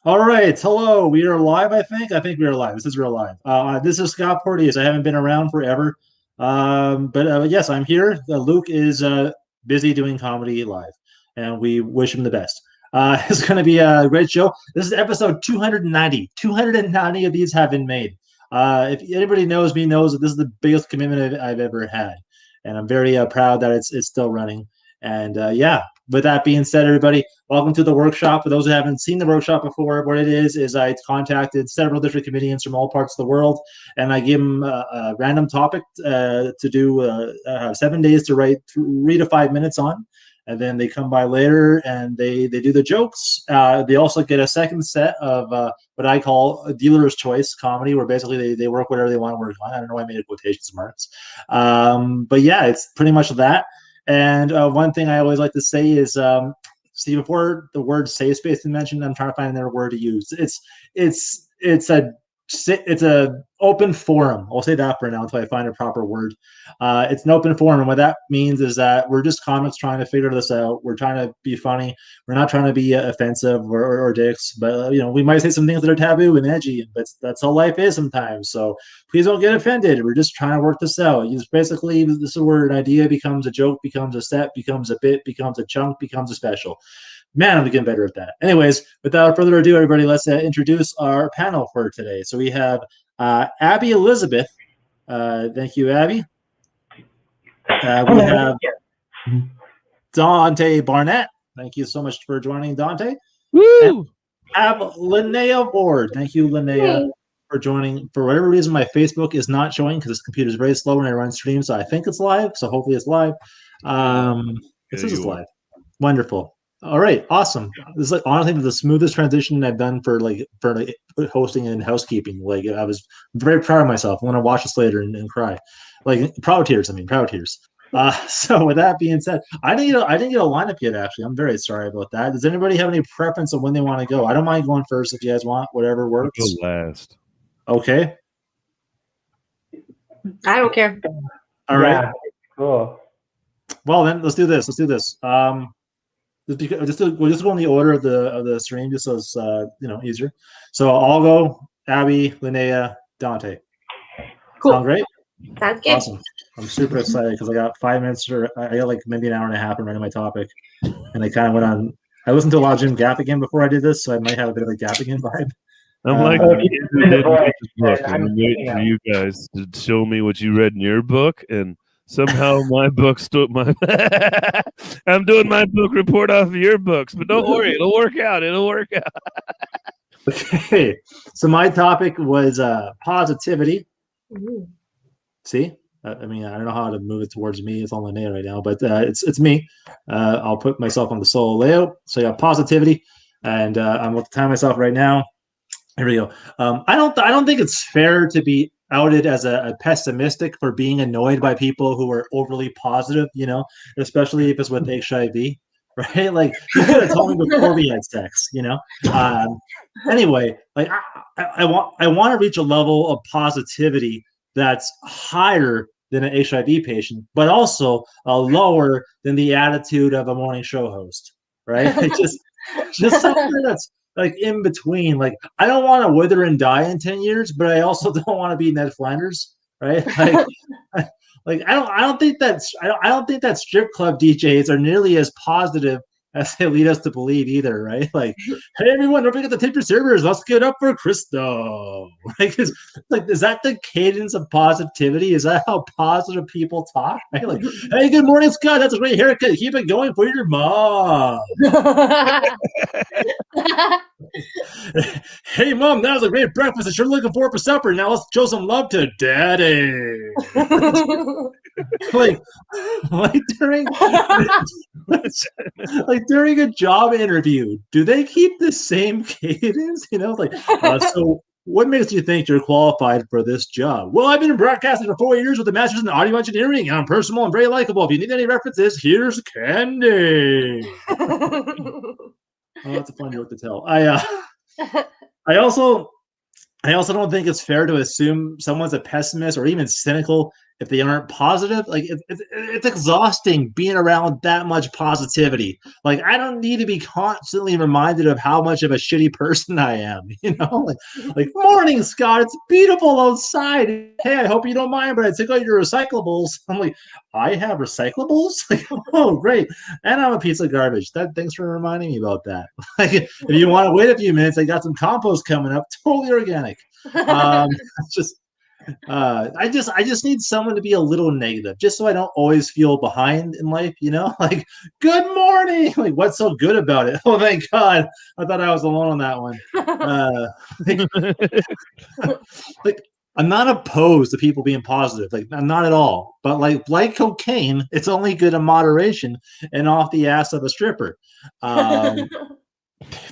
All right, hello. We are live, I think. I think we are live. This is real live. This is Scott Porteous. I haven't been around forever. But yes, I'm here. Luke is busy doing comedy live, and we wish him the best. It's going to be a great show. This is episode 290. 290 of these have been made. If anybody knows me, knows that this is the biggest commitment I've ever had, and I'm very proud that it's still running. And yeah, with that being said, everybody, welcome to the workshop. For those who haven't seen the workshop before, what it is I contacted several different comedians from all parts of the world, and I give them a random topic to do 7 days to write 3 to 5 minutes on. And then they come by later and they do the jokes. They also get a second set of what I call a dealer's choice comedy, where basically they work whatever they want to work on. I don't know why I made a quotations marks. But yeah, it's pretty much that. And one thing I always like to say is, see, before the word safe space is mentioned, I'm trying to find another word to use. It's a open forum. I'll say that for now until I find a proper word. It's an open forum, and what that means is that we're just comics trying to figure this out. We're trying to be funny. We're not trying to be offensive or dicks, but we might say some things that are taboo and edgy. But that's how life is sometimes. So please don't get offended. We're just trying to work this out. Basically, this is where an idea becomes a joke, becomes a set, becomes a bit, becomes a chunk, becomes a special. Man, I'm getting better at that. Anyways, without further ado, everybody, let's introduce our panel for today. So we have Abby Elizabeth. Thank you, Abby. We have Dante Barnett. Thank you so much for joining, Dante. Woo! And have Linnea Ward. Thank you, Linnea, for joining. For whatever reason, my Facebook is not showing because this computer is very slow when I run streams, so I think it's live. So hopefully it's live. This is live. Wonderful. All right, awesome. This is like honestly the smoothest transition I've done for hosting and housekeeping. Like I was very proud of myself. I want to watch this later and cry, like proud tears. Proud tears. So with that being said, I didn't get a lineup yet. Actually, I'm very sorry about that. Does anybody have any preference on when they want to go? I don't mind going first if you guys want. Whatever works. I'll go last. Okay. I don't care. All right. Yeah, cool. Well then, let's do this. We'll just go in the order of the stream, just so it's easier. So I'll go Abby, Linnea, Dante. Cool. Sound great? Sounds good. Awesome. I'm super excited because I got 5 minutes, or I got like maybe an hour and a half to write my topic, and I kind of went on. I listened to a lot of Jim Gaffigan before I did this, so I might have a bit of a Gaffigan vibe. I'm like, I'm waiting for you guys to show me what you read in your book, and somehow my book stood my. I'm doing my book report off of your books, but don't worry, it'll work out. Okay, so my topic was positivity. Ooh. See, I don't know how to move it towards me. It's on Linnea right now, but it's me. I'll put myself on the solo layout. So yeah, positivity, and I'm going to time myself right now. Here we go. I don't think it's fair to be outed as a pessimistic for being annoyed by people who are overly positive. Especially if it's with HIV, right? Like you could have told me before we had sex. Anyway, like I want to reach a level of positivity that's higher than an HIV patient, but also lower than the attitude of a morning show host, right? just something that's like in between. Like I don't want to wither and die in 10 years, but I also don't want to be Ned Flanders, right? Like I don't think that strip club DJs are nearly as positive as they lead us to believe either, right? Like, hey everyone, don't forget to tip your servers. Let's get up for Christo. Is that the cadence of positivity? Is that how positive people talk? Right? Like, hey, good morning, Scott. That's a great haircut. Keep it going for your mom. Hey mom, that was a great breakfast. I'm sure looking forward for supper. Now let's show some love to daddy. like during a job interview, do they keep the same cadence? So what makes you think you're qualified for this job? Well, I've been in broadcasting for 4 years with a master's in audio engineering, and I'm personal and very likable. If you need any references, here's Candy. Oh, that's a fun joke to tell. I also don't think it's fair to assume someone's a pessimist or even cynical if they aren't positive, like it's exhausting being around that much positivity. Like I don't need to be constantly reminded of how much of a shitty person I am. Like morning, Scott. It's beautiful outside. Hey, I hope you don't mind, but I took out your recyclables. I'm like, I have recyclables. Like, oh, great. And I'm a piece of garbage. Thanks for reminding me about that. Like, if you want to wait a few minutes, I got some compost coming up, totally organic. It's just. I just need someone to be a little negative, just so I don't always feel behind in life. Like good morning. Like what's so good about it? Oh thank God! I thought I was alone on that one. Like I'm not opposed to people being positive. Like I'm not at all. But like cocaine, it's only good in moderation and off the ass of a stripper.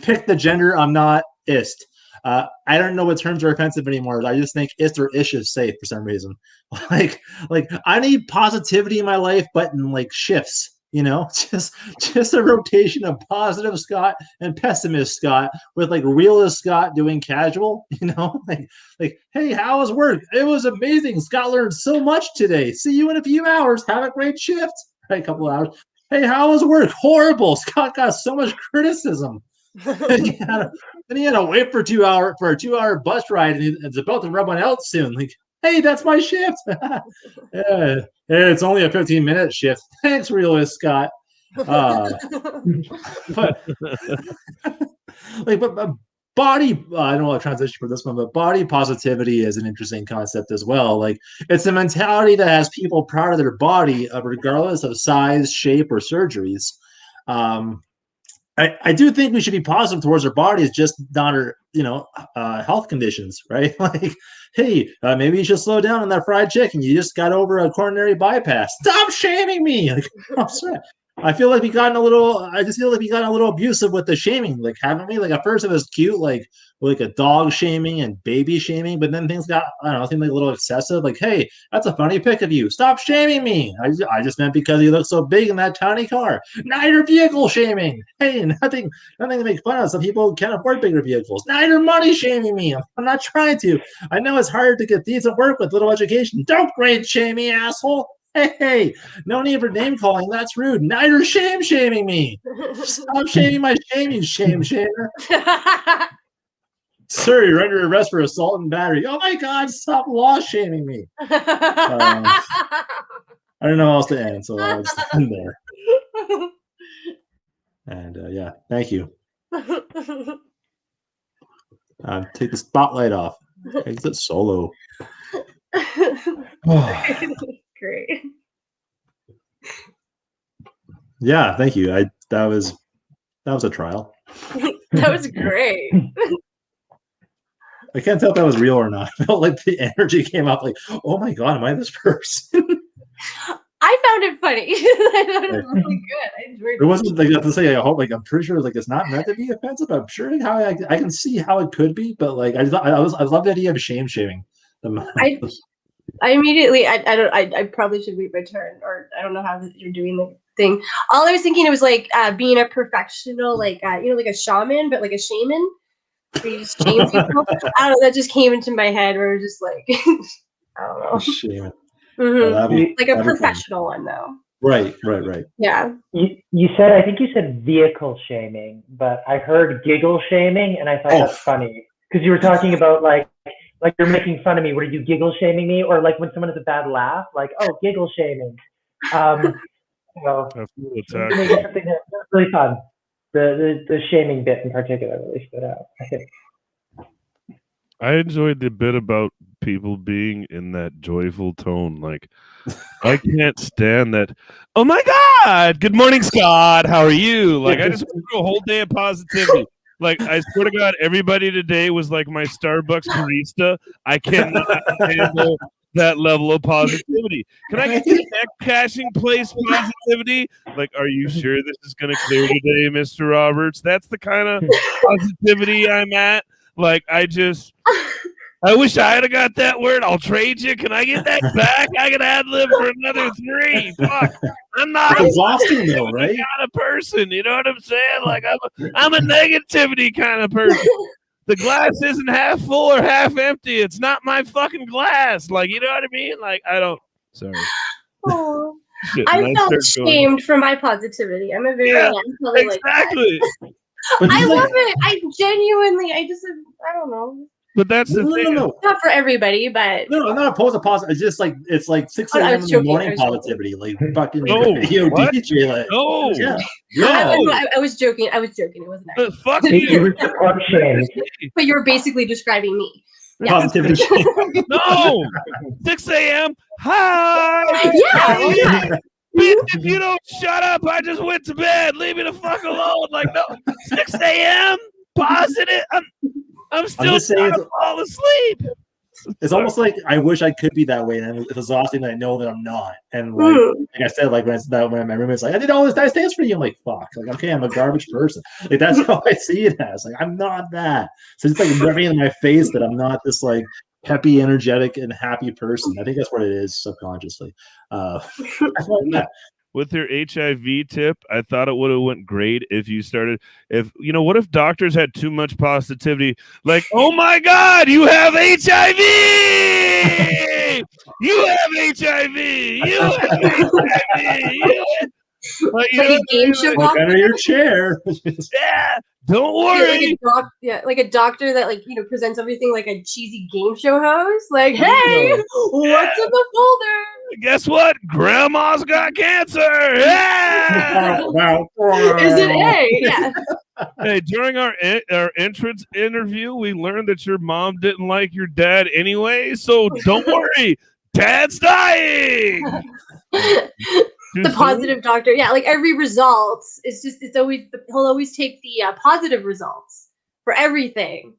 Pick the gender. I'm not ist. I don't know what terms are offensive anymore. I just think ist or ish is safe for some reason. Like I need positivity in my life, but in like shifts. Just a rotation of positive Scott and pessimist Scott with like realist Scott doing casual. Like hey, how was work? It was amazing. Scott learned so much today. See you in a few hours. Have a great shift. Right, a couple hours. Hey, how was work? Horrible. Scott got so much criticism. Then he had to wait for a 2-hour bus ride, and it's about to run one out soon. Like, hey, that's my shift. Yeah, it's only a 15-minute shift. Thanks, realist Scott. But body, I don't know how to transition for this one, but body positivity is an interesting concept as well. Like, it's a mentality that has people proud of their body, regardless of size, shape, or surgeries. I do think we should be positive towards our bodies, just not our, health conditions, right? Like, hey, maybe you should slow down on that fried chicken. You just got over a coronary bypass. Stop shaming me. Like, I'm sorry. I just feel like we gotten a little abusive with the shaming, like, haven't we? Like, at first it was cute, like a dog shaming and baby shaming, but then things got, I don't know, seemed like a little excessive. Like, hey, that's a funny pic of you. Stop shaming me. I just meant because you look so big in that tiny car. Now you're vehicle shaming. Hey, nothing to make fun of. Some people can't afford bigger vehicles. Now you're money shaming me. I'm not trying to. I know it's hard to get decent work with little education. Don't grade shame me, asshole. Hey, no need for name calling. That's rude. Now you're shaming me. Stop shaming my shame, you shame shamer. Sir, you're under arrest for assault and battery. Oh my God, stop law shaming me. I don't know how else to end, so I'll just end there. And yeah, thank you. Take the spotlight off. Exit solo. Great. Yeah, thank you. That was a trial. That was great. I can't tell if that was real or not. I felt like the energy came up like, oh my God, am I this person? I found it funny. I thought it was really good. I enjoyed it. It wasn't like to say, I hope, like, I'm pretty sure like it's not meant to be offensive. I'm sure how I can see how it could be, but like I love the idea of shaming. I immediately, I probably should wait my turn, or I don't know how you're doing the thing. All I was thinking, it was like being a professional, like like a shaman, but like a shaman. Where you just shame people. I don't know. That just came into my head. Where just like, I don't know. Shaming. Mm-hmm. Like a professional one, though. Right. Yeah. I think you said vehicle shaming, but I heard giggle shaming, and I thought that's funny because you were talking about like you're making fun of me. Were you giggle shaming me, or like when someone has a bad laugh, like giggle shaming? Well, something that's really fun. The shaming bit in particular really stood out, I think. I enjoyed the bit about people being in that joyful tone. Like, I can't stand that. Oh my God! Good morning, Scott. How are you? Like, I just went through a whole day of positivity. Like, I swear to God, everybody today was like my Starbucks barista. I cannot handle that level of positivity. Can I get the neck cashing place positivity? Like, are you sure this is going to clear today, Mr. Roberts? That's the kind of positivity I'm at. Like, I wish I had got that word. I'll trade you. Can I get that back? I can ad lib for another 3. Fuck. I'm not exhausting though, right? kind of person. You know what I'm saying? Like, I'm a negativity kind of person. The glass isn't half full or half empty. It's not my fucking glass. Like, you know what I mean? Like, I don't Sorry. Oh, Shit, I and felt start going, shamed for my positivity. I'm a very Yeah, I'm probably like that. exactly. But I he's love like, it. I genuinely, I don't know. But that's the thing. no. Not for everybody, but No, I'm not opposed to positive. It's just like it's like 6 I a.m. was in the joking, I morning was joking. positivity, like fucking No, yo what? DJ, like No, yeah, no. I was joking. I was joking. It wasn't actually. Fuck He you. was support shamed. But you were basically describing me. Yeah. positivity. No, 6 a.m. Hi. Yeah, why not? Bitch, if you don't shut up, I just went to bed. Leave me the fuck alone. Like, no, 6 a.m. Positive. I'm still just saying trying it's- to fall asleep. It's almost like I wish I could be that way, and it's exhausting that I know that I'm not. And like, like I said, like when my roommate's like, I did all this nice things for you, I'm like, fuck, like okay, I'm a garbage person. Like that's how I see it as. Like I'm not that. So it's like rubbing in my face that I'm not this like peppy, energetic, and happy person. I think that's what it is subconsciously. That's what, yeah. With your HIV tip, I thought it would have went great if you started. If you know, what if doctors had too much positivity? Like, oh my God, you have HIV! You have HIV! You have HIV! Like, you Like know a game show Look doctor. under your chair. yeah, don't Yeah, worry. like a doctor that like presents everything like a cheesy game show host. Like, hey, Yeah. what's in the folder? Guess what? Grandma's got cancer. Yeah. Is it A? Yeah. Hey, during our entrance interview, we learned that your mom didn't like your dad anyway, so don't worry, Dad's dying. The positive doctor. Yeah, like every result is just he'll always take the positive results for everything.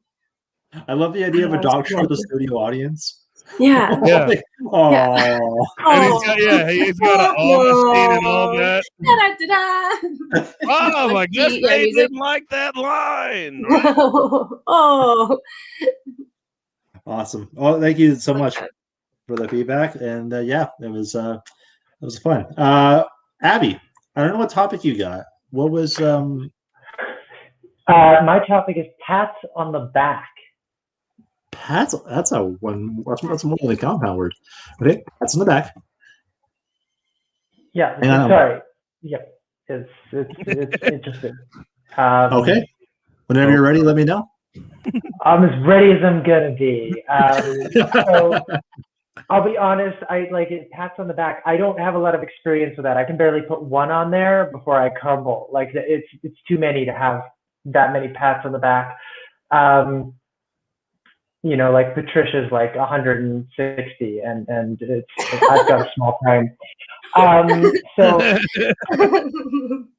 I love the idea of a Oh, doctor yeah. with a studio audience. Yeah. Yeah. Like, oh, And he's got an Augustine and all that. Da-da-da-da. Oh, I guess Yeah, they music. didn't like that line. Right? Oh. awesome. Well, thank you so much for the feedback. And yeah, it was fun. Abby, I don't know what topic you got. What was My topic is pats on the back. pats? That's more than a compound word. Okay, pats on the back. Yeah, Hang on. sorry. Yeah, it's interesting. Okay. Whenever you're ready, let me know. I'm as ready as I'm gonna be. So I'll be honest. I like it. Pats on the back. I don't have a lot of experience with that. I can barely put one on there before I crumble. Like it's too many to have that many pats on the back. You know, like Patricia's like 160, and I've got a small time. So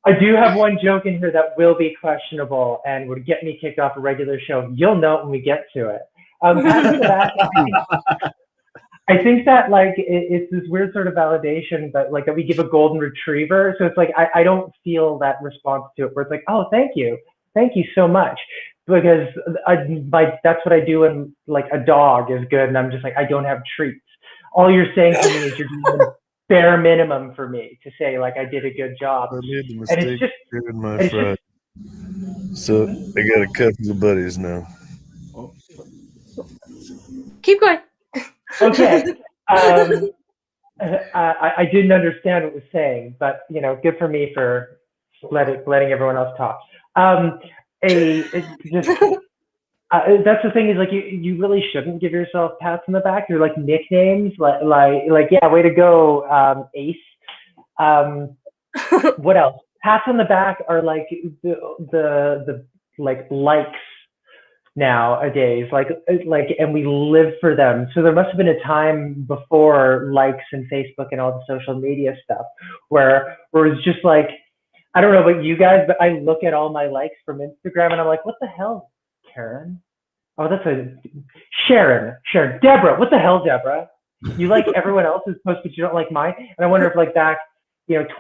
I do have one joke in here that will be questionable and would get me kicked off a regular show. You'll know it when we get to it. Pats on the back, I think that like it's this weird sort of validation, but like that we give a golden retriever. So it's like I don't feel that response to it where it's like, oh, thank you so much, because that's what I do when like a dog is good, and I'm just like I don't have treats. All you're saying to me is you're doing the bare minimum for me to say like I did a good job. I made the And mistake it's just of my it's friend. So I got a couple of buddies now. Keep going. okay. I didn't understand what it was saying, but you know, good for me for letting everyone else talk. That's the thing is like you really shouldn't give yourself pats on the back. You're like nicknames, like yeah, way to go, Ace. What else? Pats on the back are like the like likes nowadays, like and we live for them. So there must have been a time before likes and Facebook and all the social media stuff where it's just like, I don't know about you guys, but I look at all my likes from Instagram and I'm like, what the hell, Karen? Oh, that's Sharon, Deborah. What the hell, Deborah? You like everyone else's post, but you don't like mine. And I wonder if like back,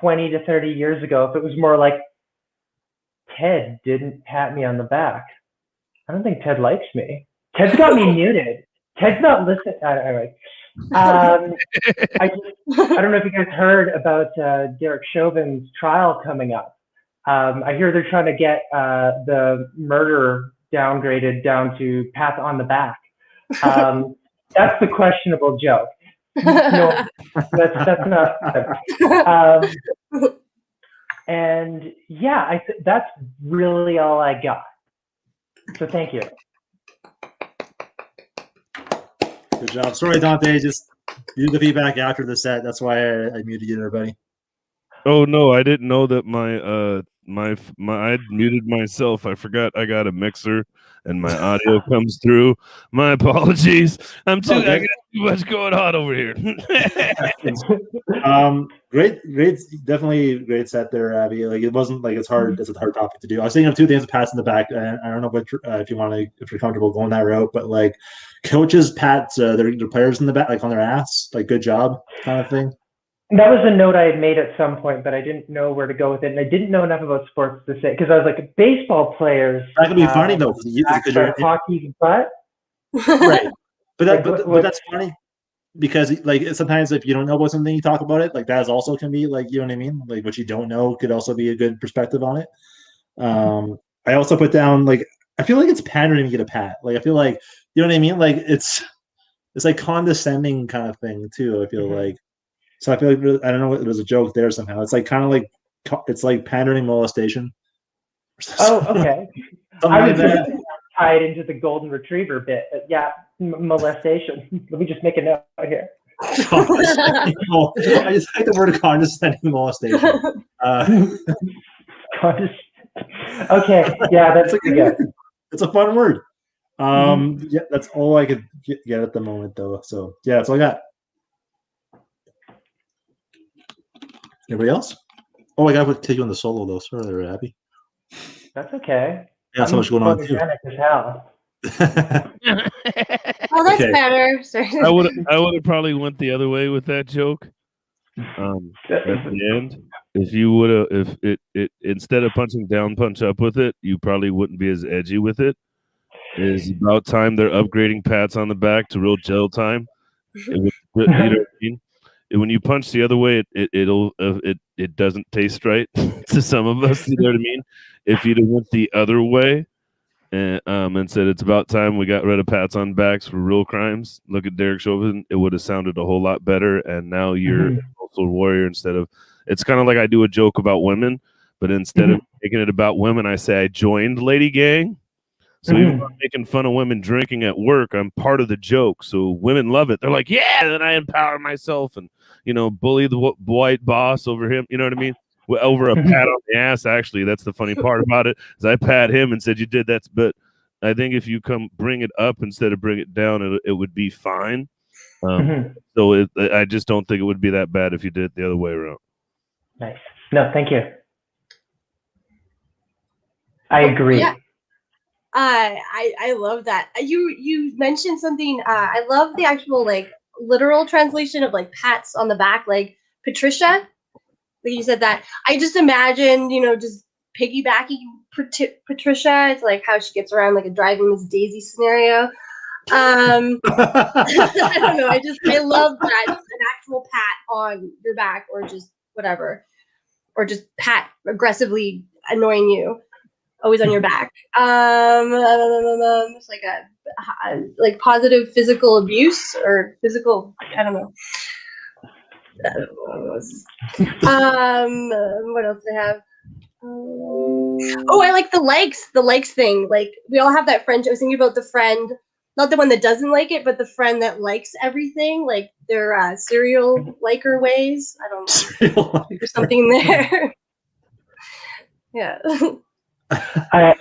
20 to 30 years ago, if it was more like Ted didn't pat me on the back. I don't think Ted likes me. Ted's got me muted. Ted's not listening. Anyway, I don't know if you guys heard about Derek Chauvin's trial coming up. I hear they're trying to get the murder downgraded down to pat on the back. That's the questionable joke. No, that's not good. And yeah, that's really all I got. So thank you. Good job. Sorry, Dante. Just do the feedback after the set. That's why I muted you there, buddy. Oh no, I didn't know that my I'd muted myself. I forgot I got a mixer and my audio comes through. My apologies. I got too much going on over here. Great, definitely great set there, Abby. Like it wasn't like it's hard. It's a hard topic to do. I was thinking of two things to pass in the back. And I don't know if you want to, if you're comfortable going that route, but like coaches pats their players in the back, like on their ass, like good job kind of thing. That was a note I had made at some point, but I didn't know where to go with it, and I didn't know enough about sports to say, because I was like, baseball players. That could be funny though, because you're hockey butt. Right, but Like, that's funny because like sometimes if you don't know about something, you talk about it. Like that also can be like, you know what I mean. Like what you don't know could also be a good perspective on it. I also put down like I feel like it's pandering to get a pat. Like I feel like, you know what I mean. Like it's like condescending kind of thing too. I feel like. So I feel like I don't know. There's a joke there somehow. It's like kind of like it's like pandering molestation. Oh, okay. I was tied into the golden retriever bit. Yeah, molestation. Let me just make a note here. I just like the word condescending molestation. Okay, yeah, that's good. It's a fun word. Yeah, that's all I could get at the moment, though. So yeah, that's all I got. Anybody else? Oh, I got to take you on the solo though. Sorry there, Abby. That's okay. Yeah, so much going on too. As hell. Oh, that's better. I would have probably went the other way with that joke. At the end, if you would have, if it instead of punching down, punch up with it, you probably wouldn't be as edgy with it. It is about time they're upgrading pats on the back to real gel time. You know what I mean? When you punch the other way, it doesn't taste right to some of us. You know what I mean? If you'd have went the other way and said it's about time we got rid of pats on backs for real crimes, look at Derek Chauvin, it would have sounded a whole lot better. And now you're also a warrior instead of. It's kind of like I do a joke about women, but instead of making it about women, I say I joined Lady Gang. So even though I'm making fun of women drinking at work, I'm part of the joke. So women love it. They're like, yeah, then I empower myself and, you know, bully the white boss over him. You know what I mean? Over a pat on the ass, actually. That's the funny part about it, is I pat him and said, you did that. But I think if you bring it up instead of bring it down, it would be fine. So I just don't think it would be that bad if you did it the other way around. Nice. No, thank you. I agree. Yeah. I love that. You mentioned something. I love the actual like literal translation of like pats on the back, like Patricia. Like you said that. I just imagine, you know, just piggybacking Patricia. It's like how she gets around like a driving Miss Daisy scenario. I don't know. I love that. Just an actual pat on your back, or just whatever, or just pat aggressively annoying you. Always on your back. It's like like positive physical abuse or physical. I don't know. What else do I have? Oh, I like the likes. The likes thing. Like we all have that friend. I was thinking about the friend, not the one that doesn't like it, but the friend that likes everything. Like their serial liker ways. I don't know. There's something there. Yeah.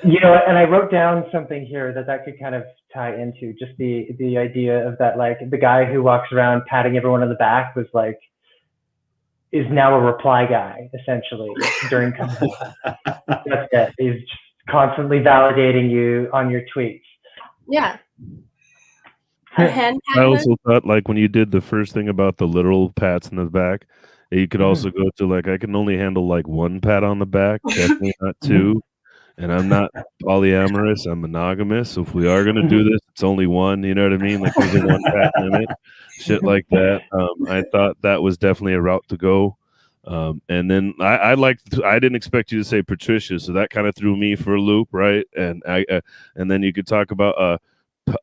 You know, and I wrote down something here that could kind of tie into just the idea of that, like the guy who walks around patting everyone on the back is now a reply guy essentially during company. That's it. He's just constantly validating you on your tweets. Yeah. I also thought, like, when you did the first thing about the literal pats in the back, you could also go to like, I can only handle like one pat on the back, definitely not two. And I'm not polyamorous, I'm monogamous. So if we are going to do this, it's only one, you know what I mean? Like there's a one pat limit, shit like that. I thought that was definitely a route to go. And then I didn't expect you to say Patricia, so that kind of threw me for a loop, right? And and then you could talk about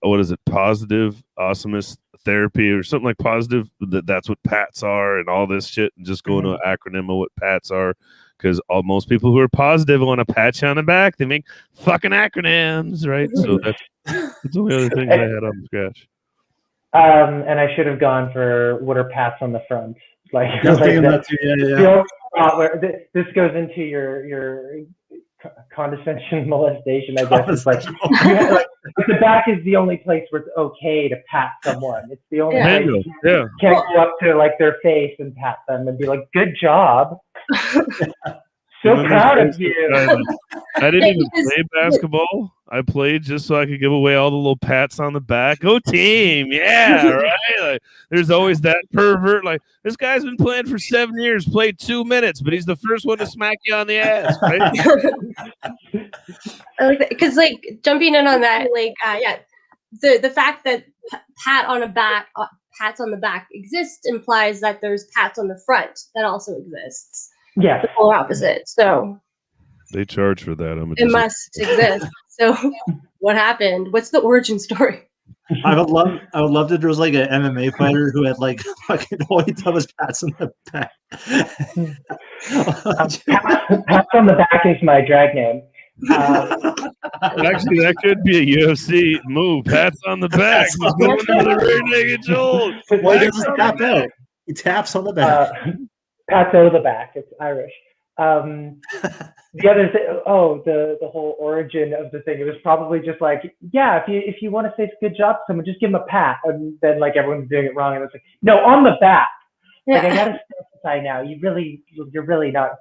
what is it? Positive, awesomest therapy or something like positive, that's what PATs are and all this shit, and just go into an acronym of what PATs are, because most people who are positive want to pat you on the back. They make fucking acronyms, right? So that's the only other thing I had on the scratch. And I should have gone for what are pats on the front, like Just like thinking that. that too, yeah. This goes into your condescension molestation, I guess. It's like, the back is the only place where it's okay to pat someone. It's the only place you can't go up to like their face and pat them and be like, "Good job." So proud of you. I didn't even play basketball. I played just so I could give away all the little pats on the back. Go team, yeah, right. Like, there's always that pervert. Like, this guy's been playing for 7 years, played 2 minutes, but he's the first one to smack you on the ass, right? I like that because, like, jumping in on that, like, the fact that pats on the back exist implies that there's pats on the front that also exists. Yeah, the polar opposite. So they charge for that. It must exist. So what happened? What's the origin story? I would love if there was like an MMA fighter who had like fucking all he did was pats on the back. Pats on the back is my drag name. Actually, that could be a UFC move. Pats on the back. He's going to the rear naked choke. Well, he doesn't tap out. He taps on the back. Pats on the back. It's Irish. The other thing, the whole origin of the thing, it was probably just like, yeah, if you want to say good job to someone, just give them a pat, and then like everyone's doing it wrong, and it's like, no, on the back. Yeah. Like, I gotta specify now. You're really not.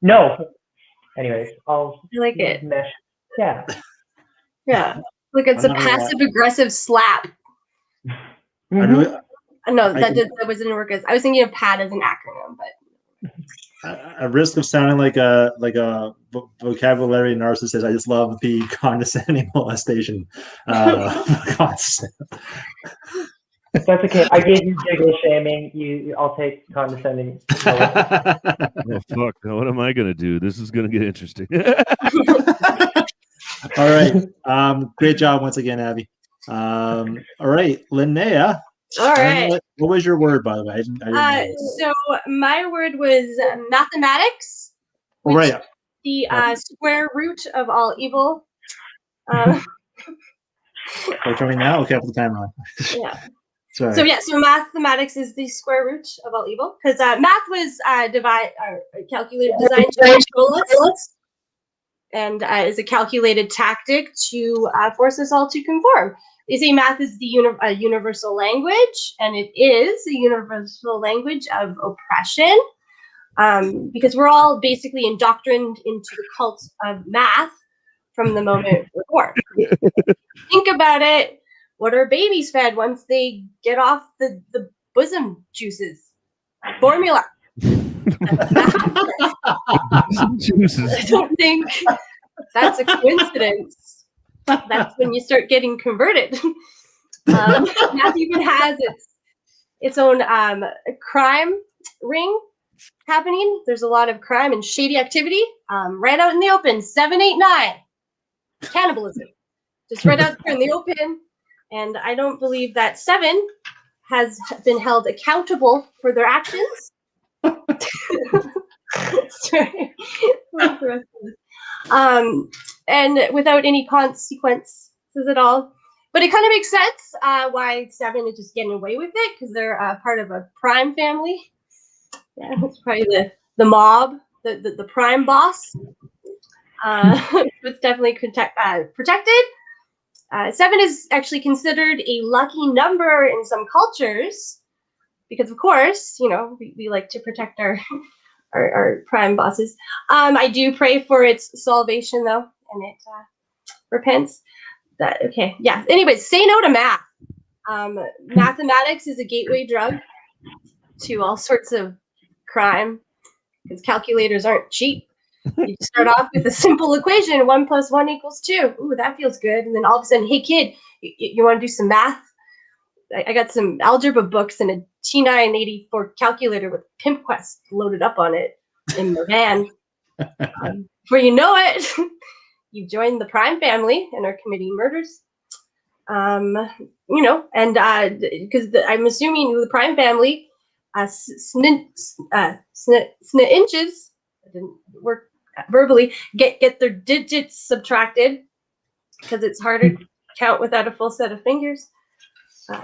No. Anyways, I like it. Mesh. Yeah. Yeah. Look, it's a passive aggressive slap. Mm-hmm. No, that wasn't work. I was thinking of PAT as an acronym, but. At risk of sounding like a vocabulary narcissist, I just love the condescending molestation concept. That's okay. I gave you giggle shaming. I'll take condescending. Oh fuck! Now what am I gonna do? This is gonna get interesting. All right. Great job once again, Abby. All right, Linnea. All right. What was your word, by the way? So my word was mathematics. Which right. The square root of all evil. Are you coming now? Okay, I'll put the timer on. Yeah. Sorry. So mathematics is the square root of all evil, because math was calculated, designed to control us, and is a calculated tactic to force us all to conform. They say math is the universal language, and it is a universal language of oppression, because we're all basically indoctrined into the cult of math from the moment we're born. Think about it. What are babies fed once they get off the bosom juices? Formula. Juices. I don't think that's a coincidence. That's when you start getting converted. Math even has its own crime ring happening. There's a lot of crime and shady activity right out in the open. 789 cannibalism, just right out there in the open. And I don't believe that 7 has been held accountable for their actions. Sorry. And without any consequences at all. But it kind of makes sense why 7 is just getting away with it, because they're part of a prime family. Yeah, it's probably the mob, the prime boss. It's definitely protected. 7 is actually considered a lucky number in some cultures, because of course, we like to protect our prime bosses. I do pray for its salvation though, and it repents. Okay, yeah. Anyways, say no to math. Mathematics is a gateway drug to all sorts of crime, because calculators aren't cheap. You start off with a simple equation: 1 + 1 = 2. Ooh, that feels good. And then all of a sudden, hey kid, you want to do some math? I got some algebra books and a T984 calculator with Pimp Quest loaded up on it in the van. Before you know it, you've joined the prime family and are committing murders. And because I'm assuming the Prime family, inches, it didn't work verbally, get their digits subtracted because it's harder to count without a full set of fingers.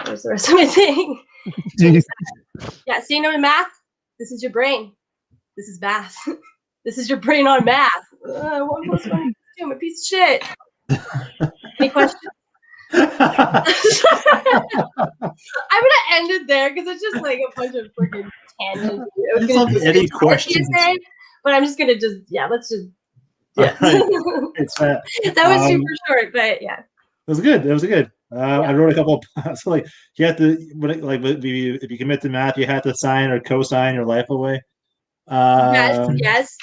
There's the rest of my thing. Yeah, so math, this is your brain. This is math. This is your brain on math. 1 + 1 = 2. I'm a piece of shit. Any questions? I'm gonna end it there because it's just like a bunch of freaking tangents. It's not any questions. But I'm just gonna let's just Right. It's that was super short, but yeah. It was good. It was good. I wrote a couple of, so like you have to if you commit to math, you have to sign or co-sign your life away. Yes.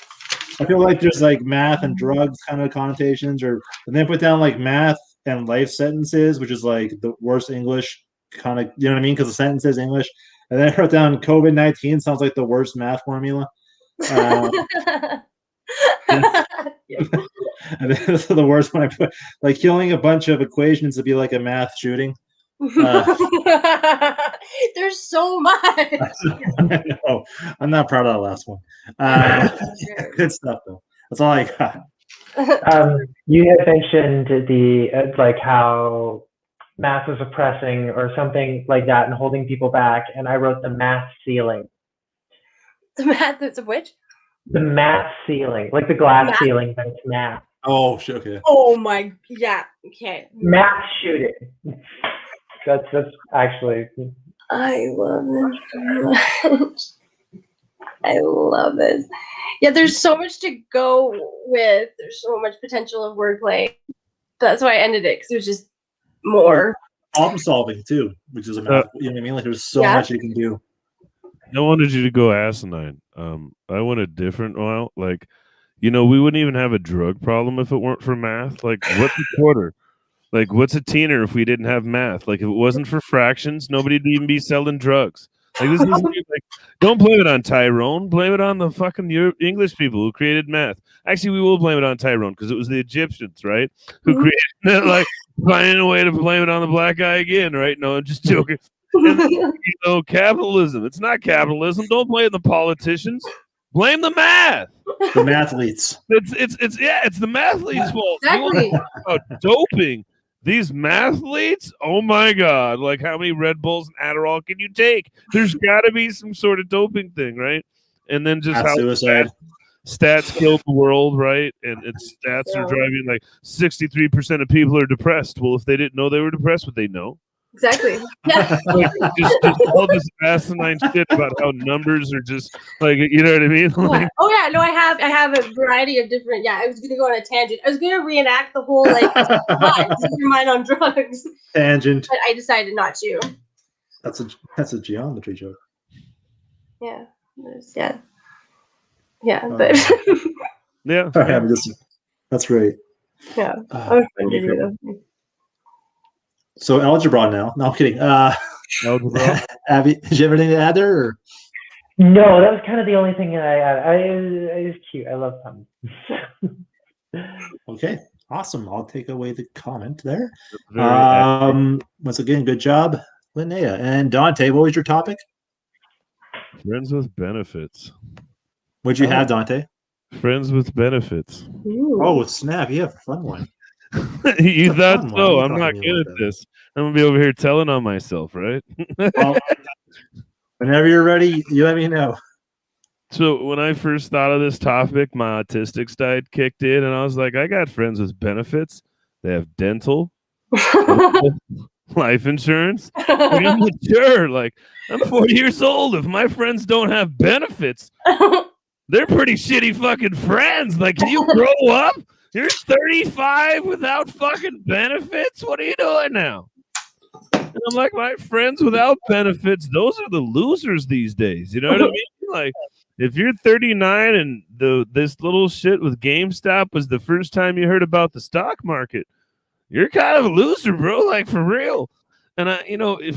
I feel like there's like math and drugs kind of connotations, and then put down like math and life sentences, which is like the worst English kind of, you know what I mean? Because the sentence is English. And then I wrote down COVID-19 sounds like the worst math formula. And this is the worst one I put, like killing a bunch of equations to be like a math shooting. There's so much. No, I'm not proud of that last one. Good stuff though. That's all I got. You had mentioned the like how math was oppressing or something like that and holding people back, and I wrote the math ceiling. The math is of which? The math ceiling, like the glass ceiling, but it's math. Oh, okay. Oh my, yeah. Okay. Math shooting. That's actually. I love it so much. I love it. Yeah, there's so much to go with. There's so much potential of wordplay. That's why I ended it, because it was just more. Problem solving too, which is a math. You know what I mean? Like there's so much you can do. I wanted you to go asinine. I went a different route. Like, we wouldn't even have a drug problem if it weren't for math. Like, what's a quarter? Like, what's a teener if we didn't have math? Like, if it wasn't for fractions, nobody'd even be selling drugs. Like, this is like, don't blame it on Tyrone. Blame it on the fucking English people who created math. Actually, we will blame it on Tyrone because it was the Egyptians, right? Who created it, like, finding a way to blame it on the black guy again, right? No, I'm just joking. And, capitalism. It's not capitalism. Don't blame the politicians. Blame the math. The mathletes. It's the mathletes' fault. Exactly. About doping. These mathletes, oh my God! Like, how many Red Bulls and Adderall can you take? There's got to be some sort of doping thing, right? And then just how suicide. Stats kill the world, right? And stats are driving like 63% of people are depressed. Well, if they didn't know they were depressed, would they know? Exactly. Yeah. just all this asinine shit about how numbers are just like, you know what I mean? Like, oh yeah, no, I have a variety of different. Yeah, I was gonna go on a tangent. I was gonna reenact the whole like your mind on drugs tangent, but I decided not to. That's a geometry joke. Yeah. But yeah. That's great. Yeah, I was fun to do though. So algebra now. No, I'm kidding. Algebra. Abby, did you have anything to add there? Or? No, that was kind of the only thing that I had. It was cute. I love puns. Okay, awesome. I'll take away the comment there. Once again, good job, Linnea. And Dante, what was your topic? Friends with benefits. What'd you have, Dante? Friends with benefits. Ooh. Oh, snap. You have a fun one. You thought so? I'm not good at this. I'm gonna be over here telling on myself, right? Well, whenever you're ready, you let me know. So when I first thought of this topic, my autistic side kicked in, and I was like, I got friends with benefits. They have dental, life insurance. Like, I'm mature. Like, I'm 40 years old. If my friends don't have benefits, they're pretty shitty fucking friends. Like, can you grow up? You're 35 without fucking benefits? What are you doing now? And I'm like, my friends without benefits, those are the losers these days. You know what I mean? Like, if you're 39 and this little shit with GameStop was the first time you heard about the stock market, you're kind of a loser, bro. Like, for real. And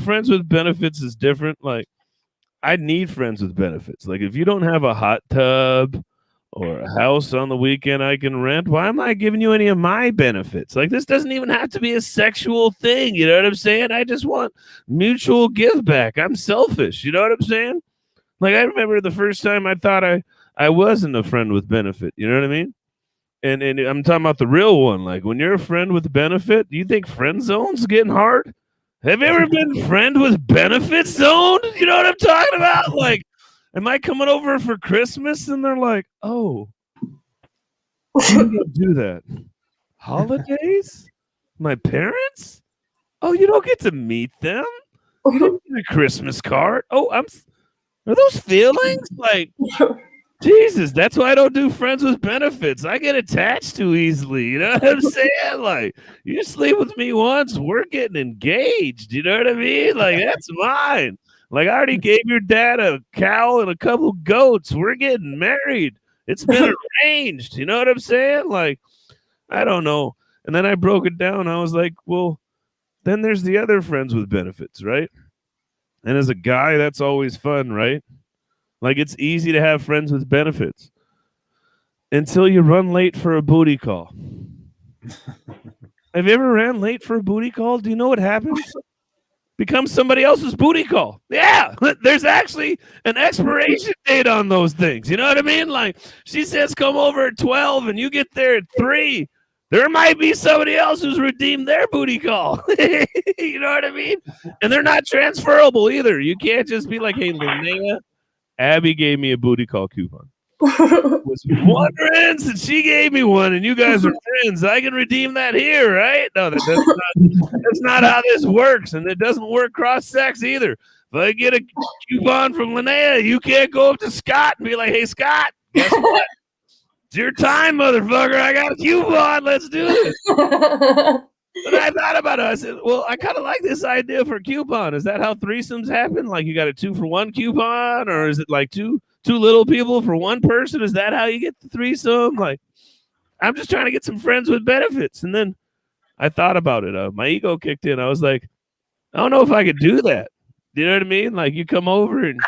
friends with benefits is different. Like, I need friends with benefits. Like, if you don't have a hot tub or a house on the weekend I can rent. Why am I giving you any of my benefits? Like, this doesn't even have to be a sexual thing. You know what I'm saying? I just want mutual give back. I'm selfish. You know what I'm saying? Like, I remember the first time I thought I wasn't a friend with benefit. You know what I mean? And I'm talking about the real one. Like, when you're a friend with benefit, do you think friend zone's getting hard? Have you ever been friend with benefit zone? You know what I'm talking about? Like, am I coming over for Christmas? And they're like, oh, you don't do that. Holidays? My parents? Oh, you don't get to meet them? You don't get a Christmas card? Oh, are those feelings? Like, Jesus, that's why I don't do friends with benefits. I get attached too easily. You know what I'm saying? Like, you sleep with me once, we're getting engaged. You know what I mean? Like, that's mine. Like, I already gave your dad a cow and a couple goats. We're getting married. It's been arranged. You know what I'm saying? Like, I don't know. And then I broke it down. I was like, well, then there's the other friends with benefits, right? And as a guy, that's always fun, right? Like, it's easy to have friends with benefits until you run late for a booty call. Have you ever ran late for a booty call? Do you know what happens? Becomes somebody else's booty call. Yeah, there's actually an expiration date on those things. You know what I mean? Like, she says come over at 12 and you get there at 3. There might be somebody else who's redeemed their booty call. You know what I mean? And they're not transferable either. You can't just be like, hey, Linnea, Abby gave me a booty call coupon. Was wondering since she gave me one and you guys are friends, I can redeem that here, right? No, that's not how this works, and it doesn't work cross-sex either. If I get a coupon from Linnea, you can't go up to Scott and be like, hey, Scott, guess what? It's your time, motherfucker. I got a coupon. Let's do this. But I thought about it. I said, well, I kind of like this idea for a coupon. Is that how threesomes happen? Like, you got a 2-for-1 coupon, or is it like two little people for one person? Is that how you get the threesome? Like, I'm just trying to get some friends with benefits. And then I thought about it. My ego kicked in. I was like, I don't know if I could do that. You know what I mean? Like, you come over and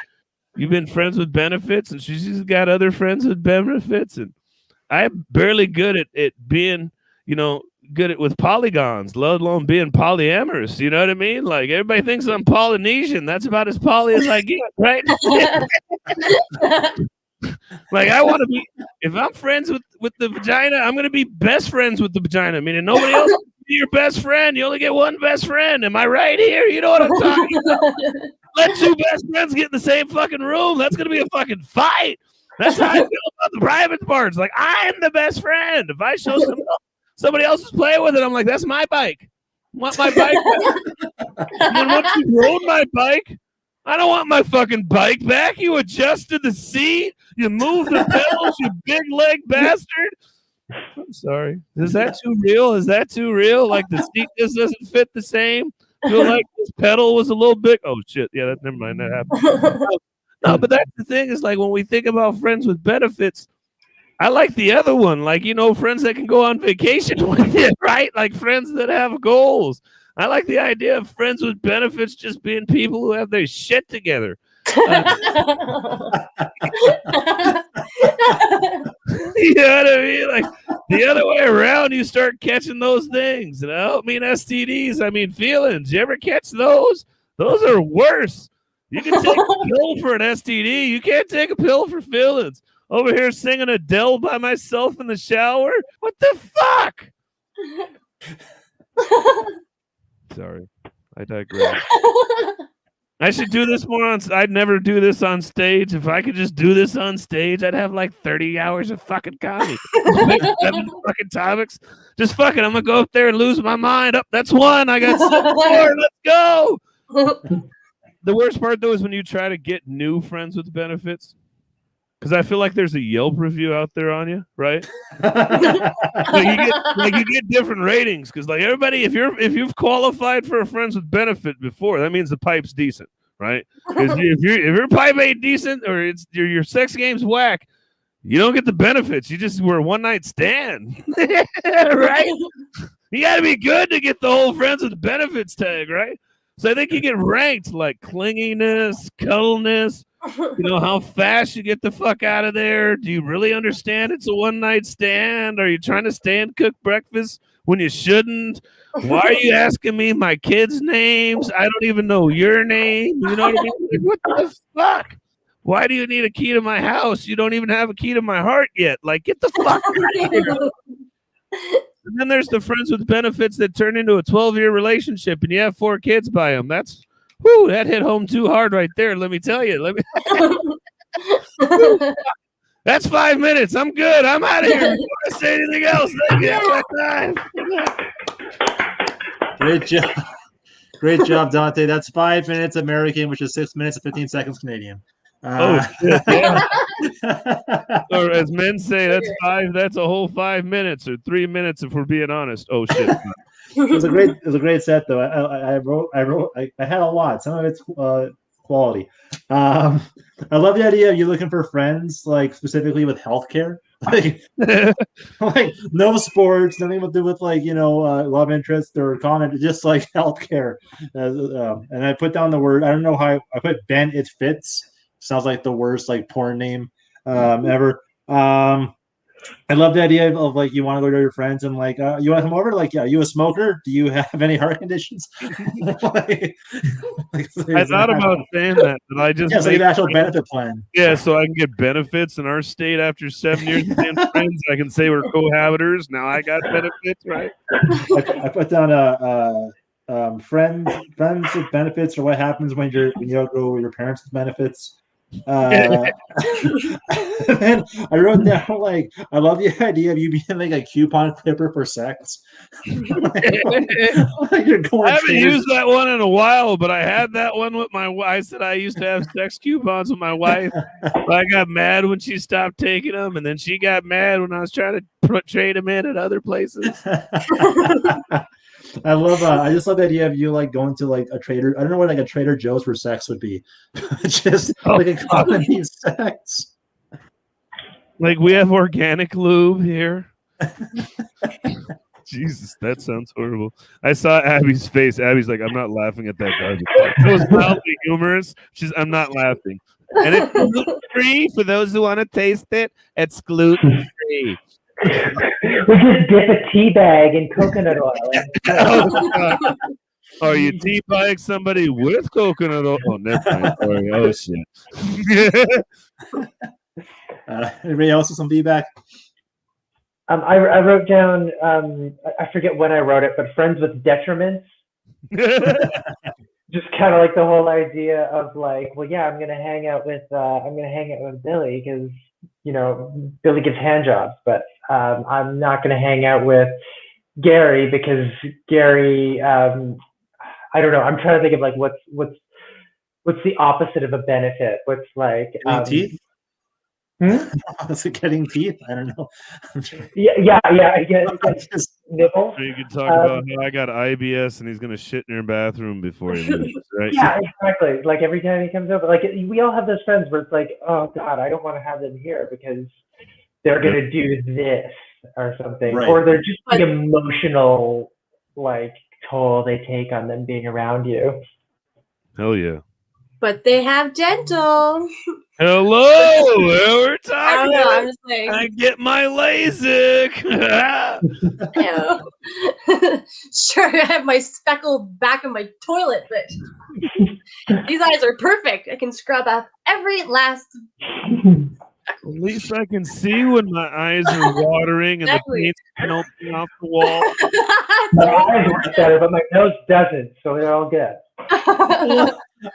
you've been friends with benefits, and she's got other friends with benefits, and I'm barely good at being, good at with polygons, let alone being polyamorous. You know what I mean? Like, everybody thinks I'm Polynesian. That's about as poly as I get, right? Like, I want to be, if I'm friends with the vagina, I'm going to be best friends with the vagina. Meaning nobody else can be your best friend. You only get one best friend. Am I right here? You know what I'm talking about? Let 2 best friends get in the same fucking room. That's going to be a fucking fight. That's how I feel about the private parts. Like, I'm the best friend. If I show somebody else is playing with it, I'm like, that's my bike. I want my bike back. And then once you rode my bike, I don't want my fucking bike back. You adjusted the seat. You moved the pedals, you big leg bastard. I'm sorry. Is that too real? Is that too real? Like, the seat just doesn't fit the same? Feel like this pedal was a little big. Oh, shit. Yeah, never mind. That happened. No, but that's the thing, is like, when we think about friends with benefits, I like the other one, like, friends that can go on vacation with you, right? Like, friends that have goals. I like the idea of friends with benefits just being people who have their shit together. You know what I mean? Like, the other way around, you start catching those things. And I don't mean STDs, I mean feelings. You ever catch those? Those are worse. You can take a pill for an STD. You can't take a pill for feelings. Over here singing Adele by myself in the shower? What the fuck? Sorry. I digress. I should do this more I'd never do this on stage. If I could just do this on stage, I'd have like 30 hours of fucking comedy. 7 fucking topics. Just fucking, I'm going to go up there and lose my mind. Up, that's 1. I got 7 more. Let's go. The worst part, though, is when you try to get new friends with benefits. Because I feel like there's a Yelp review out there on you, right? you get different ratings. Because like, everybody, if you've qualified for a friends with benefit before, that means the pipe's decent, right? Because if your pipe ain't decent, or it's your sex game's whack, you don't get the benefits. You just were a one night stand, right? You got to be good to get the whole friends with benefits tag, right? So I think you get ranked like clinginess, cuddleness, You know how fast you get the fuck out of there? Do you really understand it's a one night stand? Are you trying to stay and cook breakfast when you shouldn't? Why are you asking me my kids' names? I don't even know your name. You know what I mean? Like, what the fuck? Why do you need a key to my house? You don't even have a key to my heart yet. Like, get the fuck out of here. And then there's the friends with benefits that turn into a 12-year relationship and you have 4 kids by them. That's, whoo, that hit home too hard right there. Let me tell you. That's 5 minutes. I'm good. I'm out of here. You want to say anything else? Thank you. Great job. Great job, Dante. That's 5 minutes American, which is 6 minutes and 15 seconds Canadian. Shit, yeah. Or as men say, that's a whole 5 minutes or 3 minutes if we're being honest. Oh shit. It was a great set though. I had a lot. Some of it's quality. I love the idea of you looking for friends, like specifically with healthcare. Like no sports, nothing to do with like love interest or comment, just like healthcare. And I put down the word. I don't know how I put Ben. It fits. Sounds like the worst like porn name ever. I love the idea of like you want to go to your friends and like you want to come over. Like, yeah, are you a smoker? Do you have any heart conditions? I thought about saying that, but I just like an actual benefit plan. Yeah, so I can get benefits in our state after 7 years of being friends. I can say we're cohabitors. Now I got benefits, right? I put down friends with benefits, or what happens when you outgrow with your parents with benefits. And then I wrote down like I love the idea of you being like a coupon clipper for sex. Like you're going I haven't used that one in a while, but I had that one with my wife. I said I used to have sex coupons with my wife. But I got mad when she stopped taking them, and then she got mad when I was trying to trade them in at other places. I just love the idea of you like going to like a Trader. I don't know what like a Trader Joe's for sex would be. Just like a common sex. Like we have organic lube here. Jesus, that sounds horrible. I saw Abby's face. Abby's like, I'm not laughing at that garbage. It was mildly humorous. I'm not laughing. And it's gluten-free for those who want to taste it. It's gluten-free. We just dip a tea bag in coconut oil. Are you teabagging somebody with coconut oil? Oh, never mind. Sorry. Oh, shit. Anybody else with some feedback? I wrote down, I forget when I wrote it, but friends with detriments. Just kind of like the whole idea of like, well, yeah, I'm gonna hang out with Billy because Billy gives hand jobs, but I'm not gonna hang out with Gary because Gary, I don't know. I'm trying to think of like what's the opposite of a benefit? What's like teeth? Is it getting teeth? I don't know. Yeah. I guess nibble. You can talk about how I got IBS and he's gonna shit in your bathroom before he leaves, right? Yeah, exactly. Like every time he comes over, like we all have those friends where it's like, oh God, I don't want to have them here because they're gonna do this or something, right. Or they're just the emotional like toll they take on them being around you. Hell yeah. But they have dental. Hello, we're talking. I don't know. I'm just like, I get my LASIK. Sure, I have my speckled back of my toilet, but these eyes are perfect. I can scrub up every last. At least I can see when my eyes are watering and Exactly. the paint's melting off the wall. My eyes work better, but my nose doesn't, so they're all good.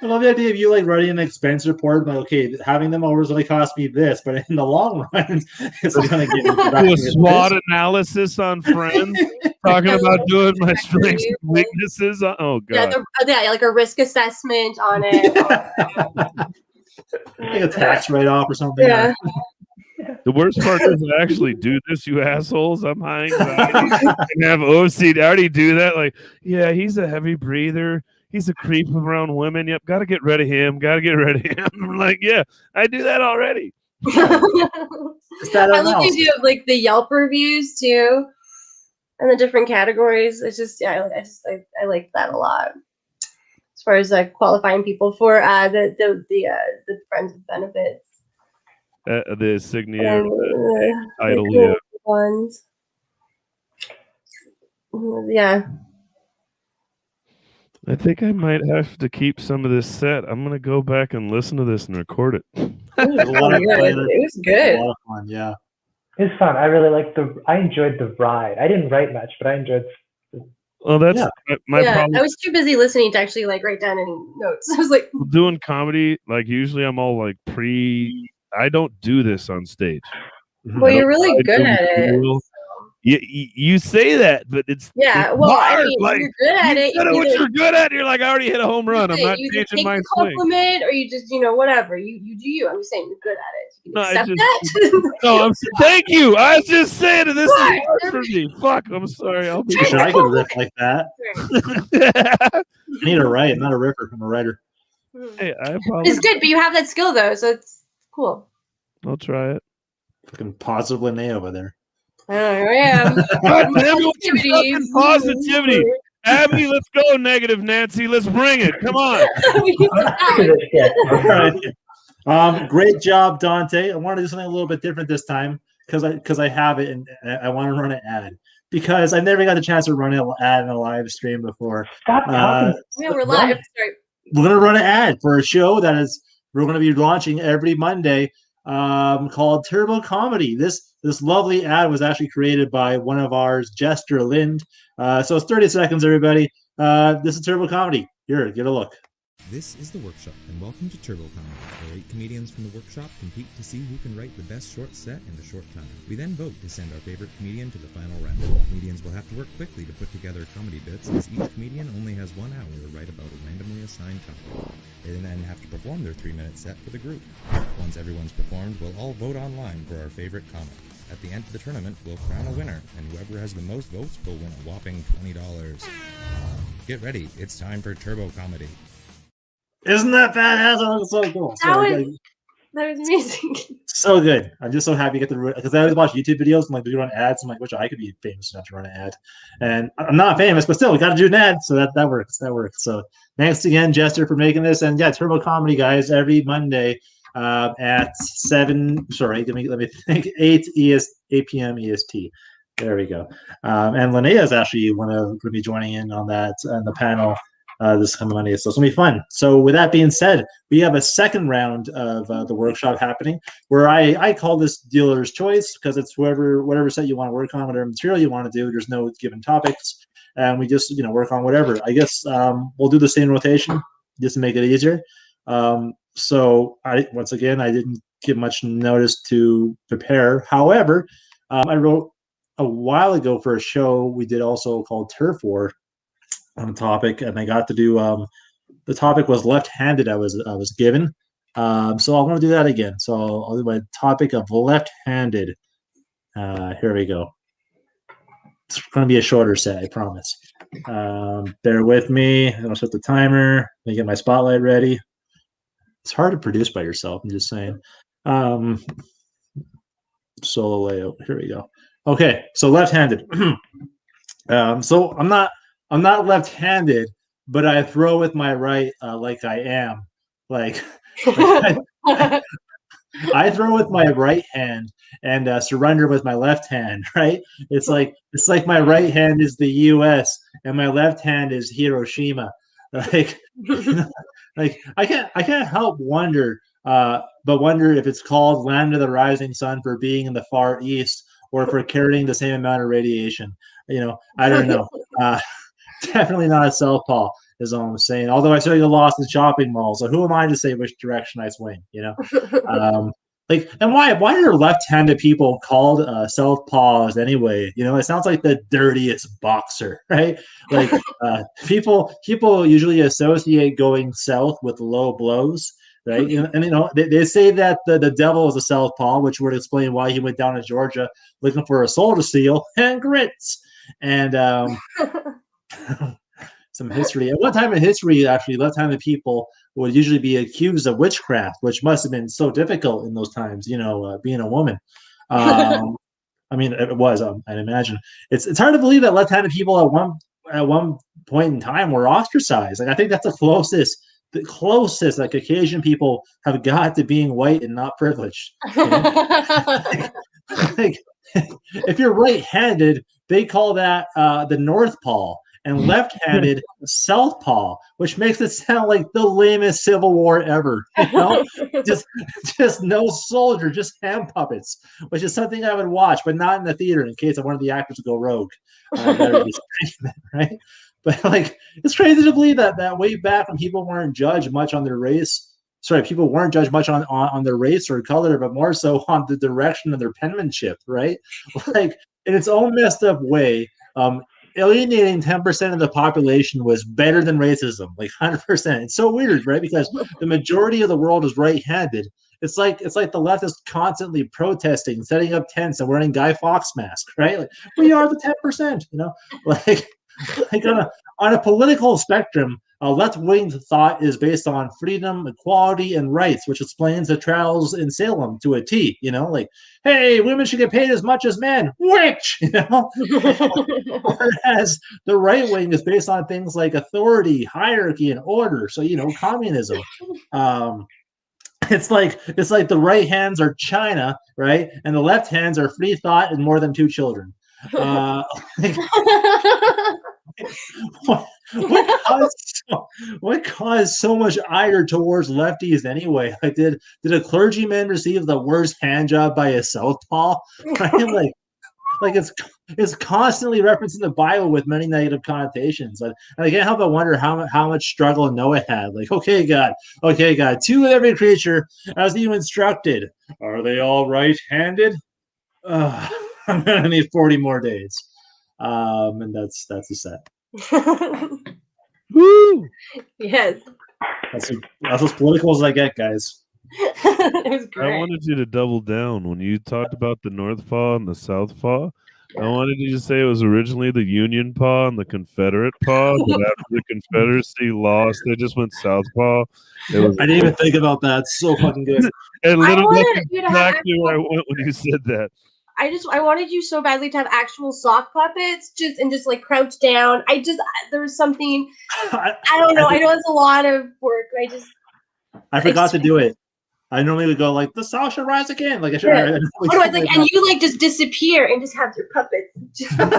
I love the idea of you like writing an expense report, like, okay, having them over is going to cost me this, but in the long run, it's going to get me Do a SWOT analysis on Friends, talking about doing my strengths and weaknesses. Oh god, yeah, like a risk assessment on it. Like a tax write-off or something. Yeah. The worst part is I actually do this, you assholes. I'm high anxiety and have OCD. I already do that. Like, yeah, he's a heavy breather. He's a creep around women. Yep, got to get rid of him. Got to get rid of him. I'm like, yeah, I do that already. I look into like the Yelp reviews too, and the different categories. It's just, yeah, I like that a lot. far as qualifying people for the friends with benefits. The insignia, And, title, the cool yeah. ones. Yeah. I think I might have to keep some of this set. I'm gonna go back and listen to this and record it. It was a lot of good. fun. It was A good. lot of fun, yeah. It was fun. I really liked I enjoyed the ride. I didn't write much, but I enjoyed. Well, that's Yeah. my Yeah, problem I was too busy listening to actually like write down any notes. I was like, doing comedy. Like usually, I'm all like I don't do this on stage. Mhm. well, I you're don't really try good doing at it. material. You say that, but it's Yeah, it's well, I hard. mean, Like you're good at you it. said what you're good at. You're like, I already hit a home run. I'm not You either changing take my the swing. compliment or you just, whatever. You do you. I'm just saying you're good at it. You No, can I accept just- that. No, thank you. I was just saying this is What? hard for me. Fuck, I'm sorry. I'll be. Wish I could riff like that. I need a write. I'm not a ripper. I'm a writer. Hey, I It's apologize. good, but you have that skill though, so it's cool. I'll try it. Fucking positive Linnea over there. Oh, here I am. God damn it, with your Positivity. fucking positivity. Abby, let's go, negative Nancy. Let's bring it. Come on. We need some Look at balance. this shit. All right. Great job, Dante. I want to do something a little bit different this time because I have it and I want to run an ad because I never got the chance to run an ad in a live stream before. Stop talking. Yeah, we're live. Sorry. We're gonna run an ad for a show we're gonna be launching every Monday, called Turbo Comedy. This lovely ad was actually created by one of ours, Jester Lind. So it's 30 seconds, everybody. This is Turbo Comedy. Here, get a look. This is The Workshop, and welcome to Turbo Comedy, where 8 comedians from The Workshop compete to see who can write the best short set in a short time. We then vote to send our favorite comedian to the final round. Comedians will have to work quickly to put together comedy bits, as each comedian only has 1 hour to write about a randomly assigned topic. They then have to perform their 3-minute set for the group. Once everyone's performed, we'll all vote online for our favorite comic. At the end of the tournament, we'll crown a winner, and whoever has the most votes will win a whopping $20. Get ready, it's time for Turbo Comedy. Isn't that badass? Oh, that's so cool. That was amazing. So good. I'm just so happy to get the because I always watch YouTube videos and like we run ads. I'm like, which I could be famous enough to run an ad, and I'm not famous, but still, we got to do an ad, so that works. That works. So thanks again, Jester, for making this, and yeah, Turbo Comedy, guys, every Monday at 7. Sorry, let me think. 8 p.m. EST. There we go. And Linnea is actually going to be joining in on that on the panel this coming Monday. So it's going to be fun. So with that being said, we have a second round of the workshop happening where I call this dealer's choice because it's whatever set you want to work on, whatever material you want to do. There's no given topics. And we just, work on whatever. I guess we'll do the same rotation just to make it easier. So once again, I didn't give much notice to prepare. However, I wrote a while ago for a show we did also called Turf War on a topic, and I got to do the topic was left-handed. I was given, so I want to do that again. So I'll do my topic of left-handed. Here we go. It's going to be a shorter set, I promise. Bear with me. I'm going to set the timer. Let me get my spotlight ready. It's hard to produce by yourself. I'm just saying. Solo layout. Here we go. Okay, so left-handed. So I'm not left-handed, but I throw with my right like I am. Like I throw with my right hand and surrender with my left hand, right? It's like my right hand is the U.S. and my left hand is Hiroshima. Like, like I can't help wonder if it's called Land of the Rising Sun for being in the Far East or for carrying the same amount of radiation. I don't know. Definitely not a southpaw, is all I'm saying. Although I certainly get lost in shopping malls, so who am I to say which direction I swing? And why are left-handed people called southpaws anyway? It sounds like the dirtiest boxer, right? Like people usually associate going south with low blows, right? And they say that the devil is a southpaw, which would explain why he went down to Georgia looking for a soul to steal and grits. And some history. At one time in history, actually, left-handed people would usually be accused of witchcraft, which must have been so difficult in those times, being a woman. I mean, it was, I'd imagine. It's hard to believe that left-handed people at one point in time were ostracized. Like I think that's the closest like Caucasian people have got to being white and not privileged. You know? Like, if you're right-handed, they call that the North Pole, and left-handed Southpaw, which makes it sound like the lamest civil war ever. You know, just no soldier, just hand puppets, which is something I would watch, but not in the theater in case I wanted the actors to go rogue. Right? But like, it's crazy to believe that way back when people weren't judged much on their race. Sorry, people weren't judged much on their race or color, but more so on the direction of their penmanship, right? Like, in its own messed up way, alienating 10% of the population was better than racism, like 100%. It's so weird, right? Because the majority of the world is right-handed. It's like the left is constantly protesting, setting up tents, and wearing Guy Fawkes masks, right? Like, we are the 10%, you know? Like on a political spectrum, left-wing thought is based on freedom, equality, and rights, which explains the trials in Salem to a T. You know, like, hey, women should get paid as much as men, which, you know, whereas the right wing is based on things like authority, hierarchy, and order. So, you know, communism. It's like the right hands are China, right, and the left hands are free thought and more than 2 children. What caused so much ire towards lefties anyway? Like, did a clergyman receive the worst hand job by a southpaw? Right? Like it's constantly referencing the Bible with many negative connotations. And I can't help but wonder how much struggle Noah had. Like, okay, God, to every creature as you instructed. Are they all right-handed? I'm gonna need 40 more days. And that's a set. Woo! Yes. That's as political as I get, guys. It was I great. wanted you to double down when you talked about the North Paw and the South Paw. I wanted you to say it was originally the Union Paw and the Confederate Paw, but after the Confederacy lost, they just went South Paw. I didn't even think about that. It's so fucking good. And I literally, wanted that's you to have exactly where I went when you said that. I wanted you so badly to have actual sock puppets, just like crouch down. There was something. I don't know. I know it's a lot of work. I forgot to do it. I normally would go like, the South should rise again. Like I should. Yeah. And you like just disappear and just have your puppets on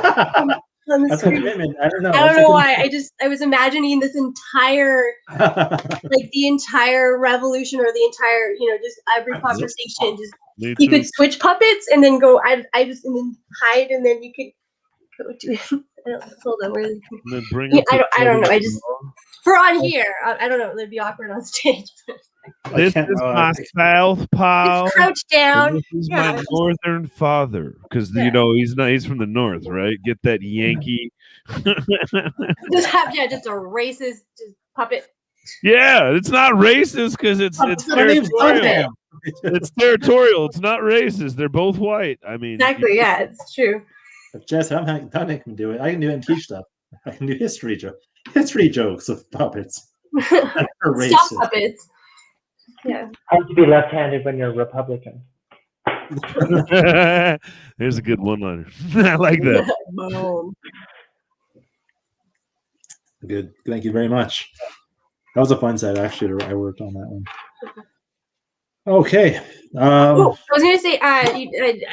the That's screen. commitment. I don't know. I don't know why. I was imagining this entire like the entire revolution or the entire, just every conversation. Just you could switch puppets and then go. I just and then hide and then you could go to. Hold on, where? And then bring I don't know. For on here. I don't know. It'd be awkward on stage. This is my South Paw. Just crouch down. This is my northern father, because he's from the north, right? Get that Yankee. just a racist puppet. Yeah, it's not racist because it's territorial. It's territorial. It's not racist. They're both white. I mean, exactly. Yeah, it's true. Jess, I can do it. I can do it and teach stuff. I can do history jokes of puppets. Stop puppets. Yeah. How to be left-handed when you're a Republican? There's a good one-liner. I like that. Good. Thank you very much. That was a fun set, actually. I worked on that one. Okay. I was going to say, I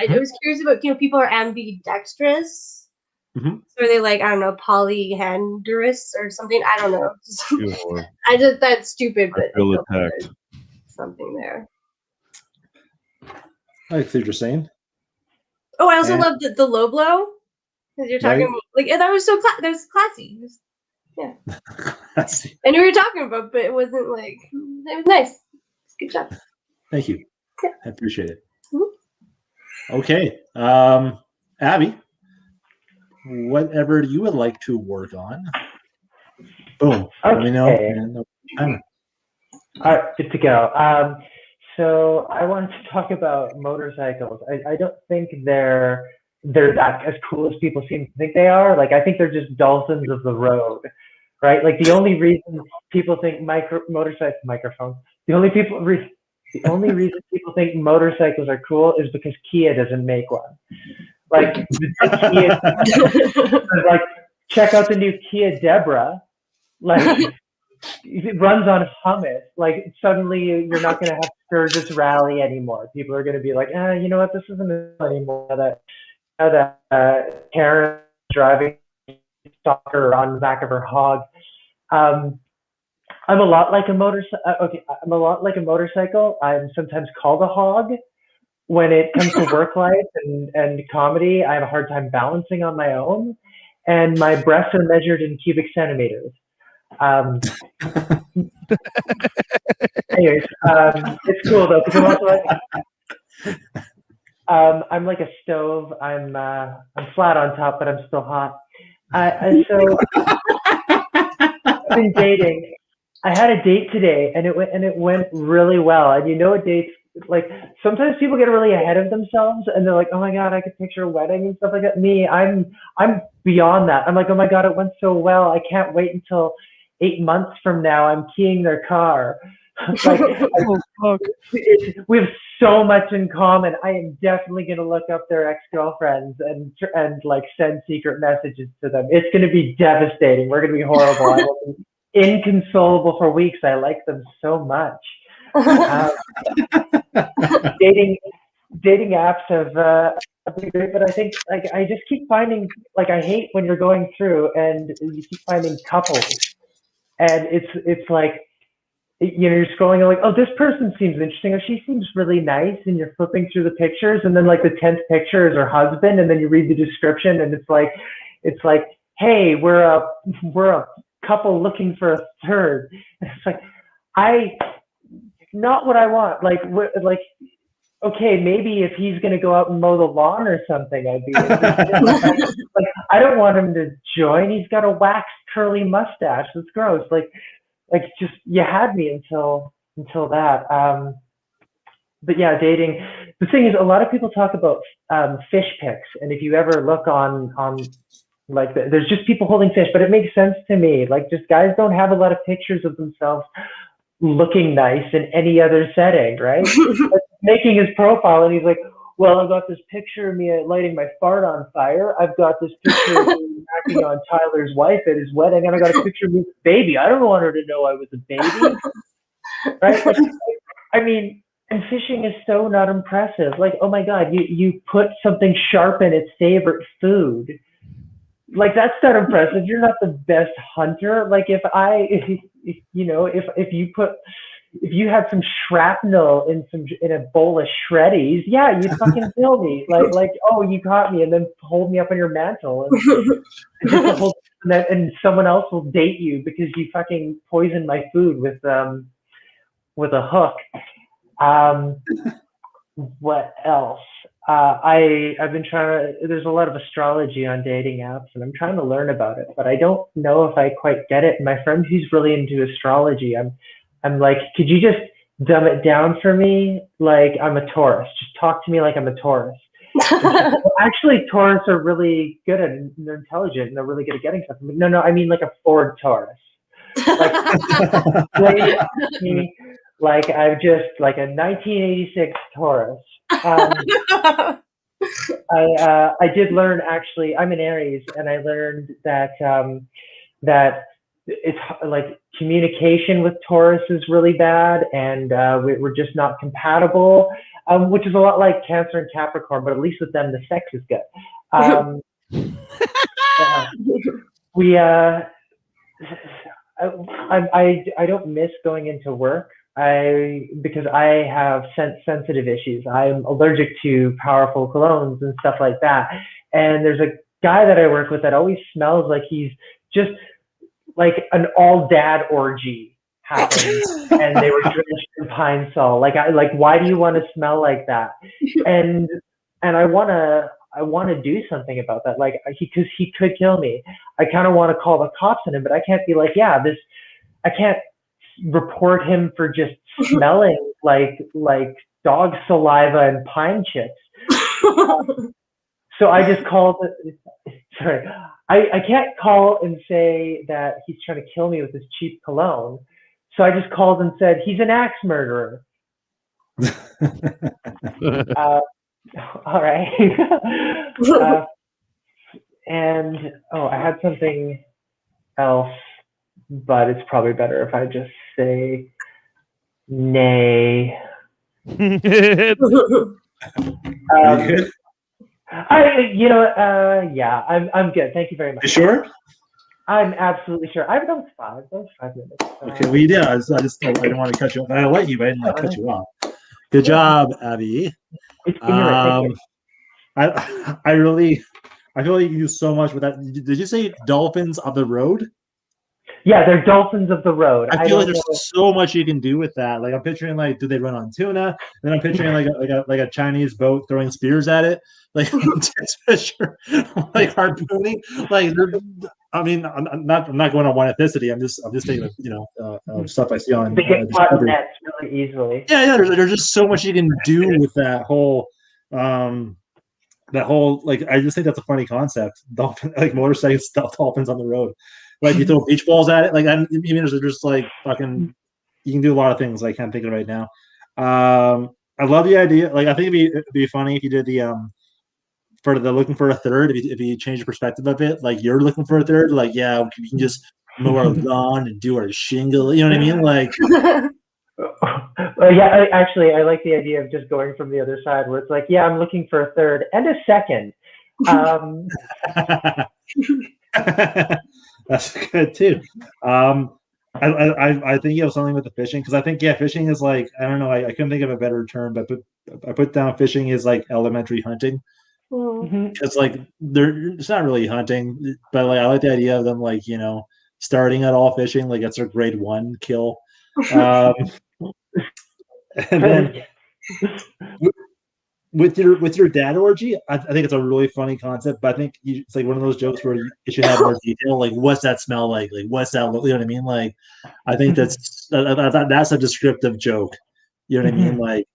was curious about, people are ambidextrous. Mm-hmm. So are they like, I don't know, polyandrous or something? I don't know. Sure. That's stupid, but I feel attacked. Something there. I see what you're saying. Oh, I also love the low blow. Because you're talking about, like, that was so that was classy. Yeah. Classy. I knew what you were talking about, but it wasn't like, it was nice. Good job. Thank you. Yeah. I appreciate it. Mm-hmm. Okay. Abby, whatever you would like to work on. Boom. Okay. Let me know. All right, good to go. So I wanted to talk about motorcycles. I don't think they're that as cool as people seem to think they are. Like, I think they're just dolphins of the road, right? Like, the only reason people think the only reason people think motorcycles are cool is because Kia doesn't make one. Like, Kia, like check out the new Kia Debra. Like, it runs on hummus. Like, suddenly you're not going to have Sturgis Rally anymore. People are going to be like, you know what? This isn't anymore. That Karen driving stalker on the back of her hog. I'm a lot like a I'm a lot like a motorcycle. I'm sometimes called a hog. When it comes to work life and comedy, I have a hard time balancing on my own, and my breasts are measured in cubic centimeters. Anyways, it's cool though, because I'm also like, I'm like a stove. I'm flat on top, but I'm still hot. So I've been dating. I had a date today, and it went really well. And you know, a date's like, sometimes people get really ahead of themselves, and they're like, "Oh my god, I could picture a wedding and stuff like that." Me, I'm beyond that. I'm like, "Oh my god, it went so well. I can't wait until 8 months from now. I'm keying their car." Like, we have so much in common. I am definitely going to look up their ex-girlfriends and like send secret messages to them. It's going to be devastating. We're going to be horrible. I will be inconsolable for weeks. I like them so much. Dating apps have been great, but I think like I just keep finding, like, I hate when you're going through and you keep finding couples, and it's like, you know, you're scrolling and like, oh, this person seems interesting, or she seems really nice, and you're flipping through the pictures, and then like the 10th picture is her husband, and then you read the description, and it's like, hey, we're a couple looking for a third. And it's like, not what I want. Like, okay, maybe if he's going to go out and mow the lawn or something, I'd be interested. Like, I don't want him to join. He's got a waxed curly mustache. That's gross. Like just, you had me until that. But yeah, dating. The thing is, a lot of people talk about fish pics, and if you ever look on like, there's just people holding fish, but it makes sense to me. Like, just guys don't have a lot of pictures of themselves looking nice in any other setting, right? Making his profile, and he's like, well, I've got this picture of me lighting my fart on fire. I've got this picture of me acting on Tyler's wife at his wedding, and I got a picture of me with a baby. I don't want her to know I was a baby, right? Like, I mean, and fishing is so not impressive. Like, oh my God, you put something sharp in its favorite food. Like, that's not impressive. You're not the best hunter. Like, if you had some shrapnel in a bowl of shreddies, yeah, you'd fucking kill me. Like, oh, you caught me, and then hold me up on your mantle, and someone else will date you because you fucking poisoned my food with a hook. What else? I've been there's a lot of astrology on dating apps, and I'm trying to learn about it, but I don't know if I quite get it. And my friend who's really into astrology, I'm like, could you just dumb it down for me? Like, I'm a Taurus. Just talk to me like I'm a Taurus. Well, actually, Taurus are really good and they're intelligent and they're really good at getting stuff. No, I mean like a Ford Taurus. Like I'm just like a 1986 Taurus. I did learn, actually, I'm an Aries, and I learned that that it's like communication with Taurus is really bad, and we're just not compatible, which is a lot like Cancer and Capricorn, but at least with them the sex is good. I don't miss going into work. Because I have sensitive issues. I'm allergic to powerful colognes and stuff like that. And there's a guy that I work with that always smells like he's just like an all dad orgy happened, and they were drenched in Pine Sol. Like, why do you want to smell like that? And I want to do something about that. Like, because he could kill me. I kind of want to call the cops on him, but I can't be like, I can't report him for just smelling like dog saliva and pine chips. So I just called. Sorry, I can't call and say that he's trying to kill me with his cheap cologne. So I just called and said he's an axe murderer. All right. And I had something else, but it's probably better if I just say nay. Are you good? Yeah, I'm good. Thank you very You much. sure? I'm absolutely sure. That was 5 minutes. Okay, well, yeah, I didn't want to cut you off. I let you, but I didn't want to cut you off. Good job, Abby. You're right. Thank you. I feel like you can do so much with that. Did you say dolphins on the road? Yeah, they're dolphins of the road. I feel like there's so much you can do with that. Like I'm picturing, like, do they run on tuna? Then I'm picturing like a Chinese boat throwing spears at it, like intense fisher, like harpooning. Like, I mean, I'm not going on one ethnicity. I'm just taking stuff I see on. They get caught in Discovery. nets really easily. Yeah. There's just so much you can do with that whole. Like, I just think that's a funny concept. Dolphin, like motorcycles, dolphins on the road. Like you throw beach balls at it. Like I mean, there's just like fucking. You can do a lot of things. I can't think of right now. I love the idea. Like I think it'd be funny if you did the for the looking for a third. If you change the perspective of it, like you're looking for a third. Like yeah, we can just mow our lawn and do our shingle. You know what I mean? Like. Yeah, I like the idea of just going from the other side where it's like, yeah, I'm looking for a third and a second. That's good too. I think you have something with the fishing because I think fishing is like I don't know I couldn't think of a better term, but I put down fishing is like elementary hunting. It's like it's not really hunting, but like I like the idea of them like starting at all fishing like that's their grade 1 kill. And then with your dad orgy, I think it's a really funny concept. But I think it's like one of those jokes where it should have more detail. Like, what's that smell like? Like, what's that look? You know what I mean? Like, I think that's a descriptive joke. You know what I mean? Like,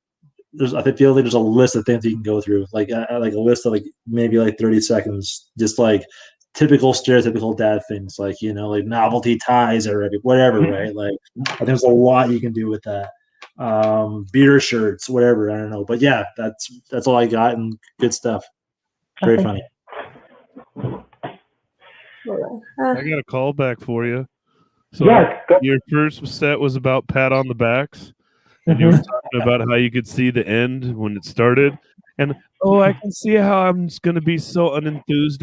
I feel like there's a list of things you can go through, like a list of like maybe like 30 seconds, just like typical stereotypical dad things, like like novelty ties or whatever, right? Like, I think there's a lot you can do with that. Beer shirts, whatever, I don't know, but yeah, that's all I got, and good stuff. Very funny. I got a call back for you. So your first set was about pat on the backs, and you were talking about how you could see the end when it started, and I can see how I'm just going to be so unenthused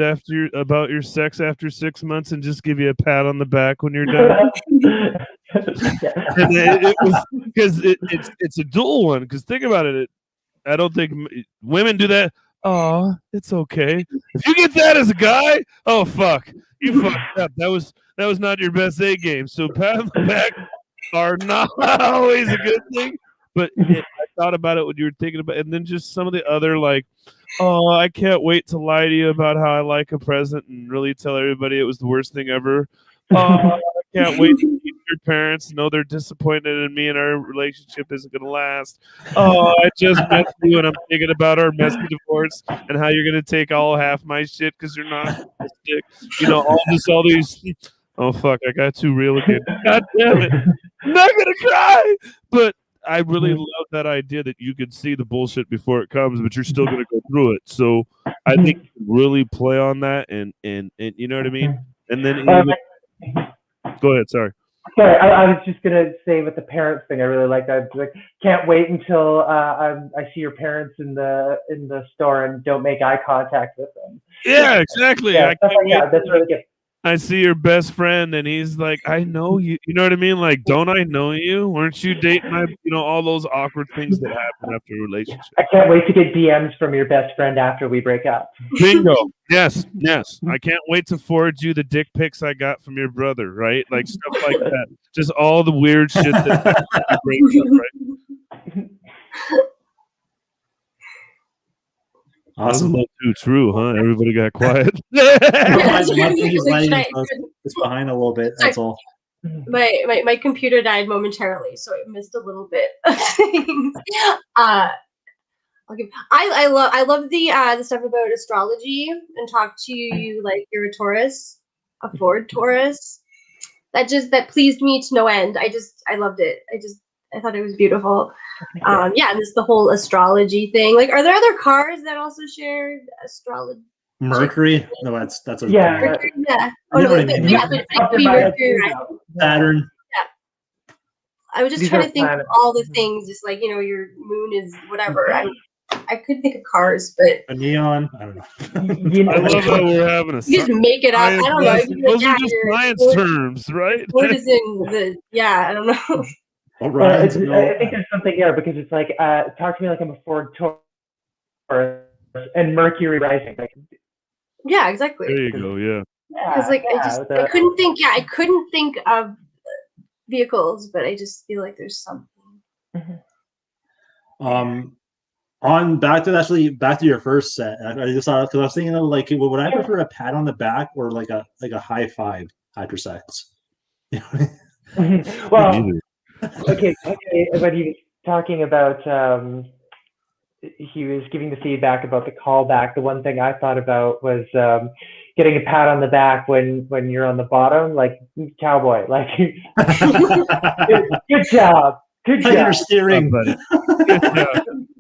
about your sex after 6 months and just give you a pat on the back when you're done. And it was because it's a dual one. Because think about it, I don't think women do that. Oh, it's okay. If you get that as a guy, oh fuck, you fucked up. That was not your best A game. So pat on the back are not always a good thing. But I thought about it when you were thinking about it, and then just some of the other like, oh, I can't wait to lie to you about how I like a present and really tell everybody it was the worst thing ever. Oh, I can't wait to keep your parents know they're disappointed in me and our relationship isn't going to last. Oh, I just met you and I'm thinking about our messy divorce and how you're going to take all half my shit because you're not a stick. All these. Oh, fuck, I got too real again. God damn it. I'm not going to cry. But I really love that idea that you can see the bullshit before it comes, but you're still going to go through it. So I think you really play on that and you know what I mean? And then go ahead, sorry. I was just gonna say with the parents thing, I really like that. Like, can't wait until I see your parents in the store and don't make eye contact with them. Yeah, exactly. Yeah, that's really good. I see your best friend and he's like, I know you. You know what I mean? Like, don't I know you? Weren't you dating my, all those awkward things that happen after a relationship. I can't wait to get DMs from your best friend after we break up. Bingo. Yes. I can't wait to forward you the dick pics I got from your brother, right? Like stuff like that. Just all the weird shit that happens after breaks up, right? Awesome. Too true, huh? Everybody got quiet. It's behind a little bit. That's all. My computer died momentarily, so I missed a little bit of things. I love the stuff about astrology and talk to you like you're a Taurus, a Ford Taurus. That pleased me to no end. I loved it. I thought it was beautiful. And just the whole astrology thing. Like, are there other cars that also share astrology? Mercury? No, that's a Yeah. Mercury, yeah. Oh You no, know what I but, mean. yeah, but it could be Mercury, right? Saturn. I was just These trying are to think of planets. all the things, just like, your moon is whatever. I could think of cars, but A neon. I don't know. You I love how we're having a you just make it up. I science don't know. lesson. You be like, Those are yeah, just your science wood- terms, right? wood is in the I don't know. What rides? I think there's something there because it's like, talk to me like I'm a Ford Taurus and Mercury rising. Like, Yeah, exactly. There you go. Yeah. Because like I couldn't think. Yeah, I couldn't think of vehicles, but I just feel like there's something. Back to your first set. I just thought, because I was thinking of like, would I prefer a pat on the back or like a high five after sex? Well, Neither. okay, but he was talking about, he was giving the feedback about the callback. The one thing I thought about was getting a pat on the back when you're on the bottom, like cowboy, like good job, good You're job. steering. Yeah.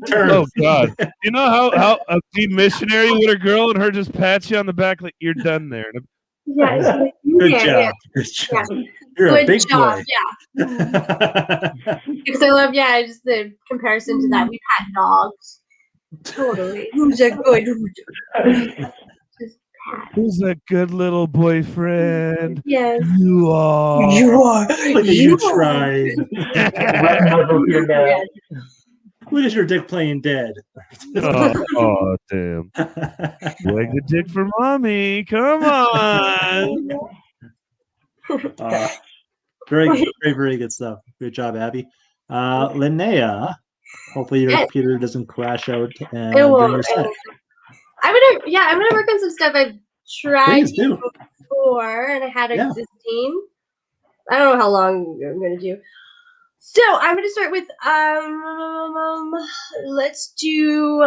Turn. Oh God! You know how a deep missionary with a girl and her just pats you on the back like you're done there. Yeah, it's like, Good yeah, job. yeah. Good job. Yeah. You're Good a big job, boy. yeah. Because I love, just the comparison to that. We've had dogs. Totally. Who's a good? Just pat. Who's that good little boyfriend? Yes. You are. You are. Look at you tried. Yeah. Look at your dick playing dead. Oh, damn! Wag the dick for mommy. Come on. Very, very, very good stuff. Good job, Abby. Linnea, hopefully your Yes. computer doesn't crash out It during won't. your set. I'm gonna work on some stuff I've tried Please do. before and I had Yeah. existing. I don't know how long I'm gonna do. So I'm gonna start with let's do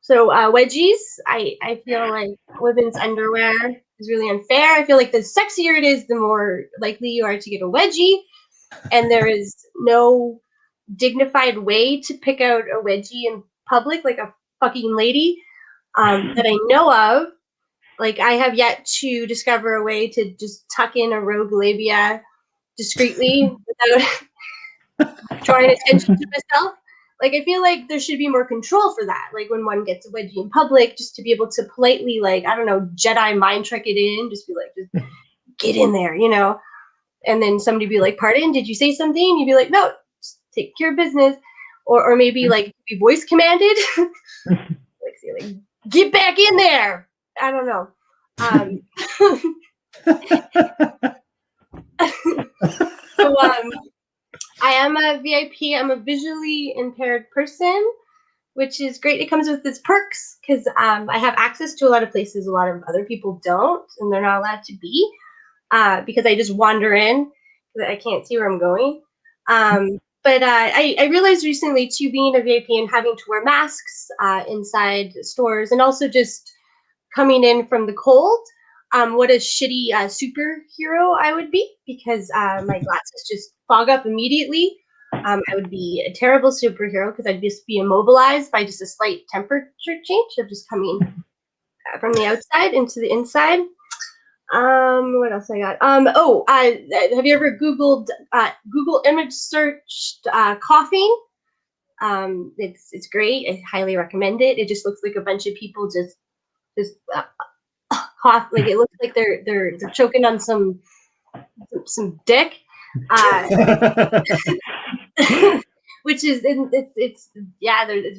wedgies. I feel like women's underwear is really unfair. I feel like the sexier it is, the more likely you are to get a wedgie. And there is no dignified way to pick out a wedgie in public like a fucking lady that I know of. Like, I have yet to discover a way to just tuck in a rogue labia discreetly without drawing attention to myself. Like, I feel like there should be more control for that. Like, when one gets a wedgie in public, just to be able to politely, like, I don't know, Jedi mind trick it in, just be like, just get in there, And then somebody be like, pardon, did you say something? You'd be like, no, just take care of business. Or maybe, like, be voice commanded. like, say, like, get back in there. I don't know. So, I am a VIP. I'm a visually impaired person, which is great. It comes with its perks because I have access to a lot of places a lot of other people don't, and they're not allowed to be because I just wander in because I can't see where I'm going. But I realized recently, too, being a VIP and having to wear masks inside stores and also just coming in from the cold, what a shitty superhero I would be because my glasses just fog up immediately. I would be a terrible superhero because I'd just be immobilized by just a slight temperature change of just coming from the outside into the inside. What else I got? Have you ever Googled Google image searched coughing? It's great. I highly recommend it. It just looks like a bunch of people just cough. Like, it looks like they're choking on some dick. Which is it's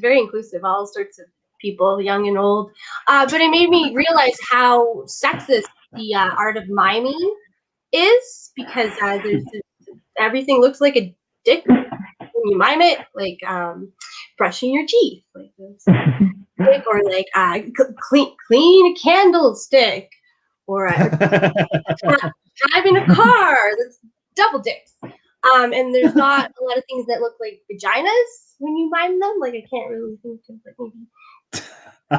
very inclusive, all sorts of people, young and old. But it made me realize how sexist the art of miming is because everything looks like a dick when you mime it, like brushing your teeth, like this, or like clean a candlestick, or driving a car. That's double dicks. And there's not a lot of things that look like vaginas when you mime them. Like, I can't really think of like maybe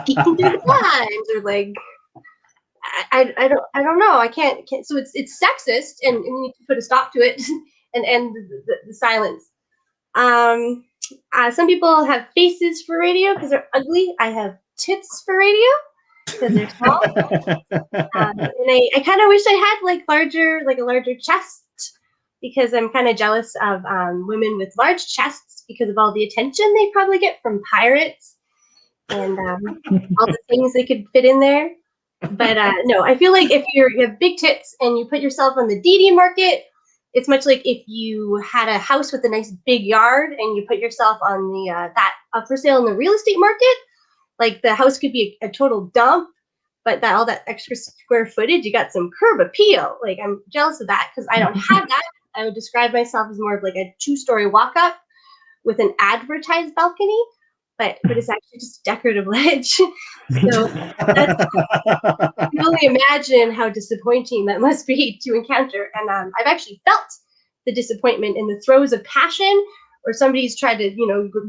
peeking through the blinds or like I don't know. I can't. So it's sexist, and we need to put a stop to it and end the silence. Some people have faces for radio because they're ugly. I have tits for radio because they're small. And I kind of wish I had like a larger chest because I'm kind of jealous of women with large chests because of all the attention they probably get from pirates and all the things they could fit in there. But no, I feel like if you have big tits and you put yourself on the DD market, it's much like if you had a house with a nice big yard and you put yourself on the that up for sale in the real estate market. Like the house could be a total dump, but all that extra square footage, you got some curb appeal. Like I'm jealous of that because I don't have that. I would describe myself as more of like a 2-story walk-up with an advertised balcony, but it's actually just decorative ledge. So I can only imagine how disappointing that must be to encounter. And I've actually felt the disappointment in the throes of passion where somebody's tried to,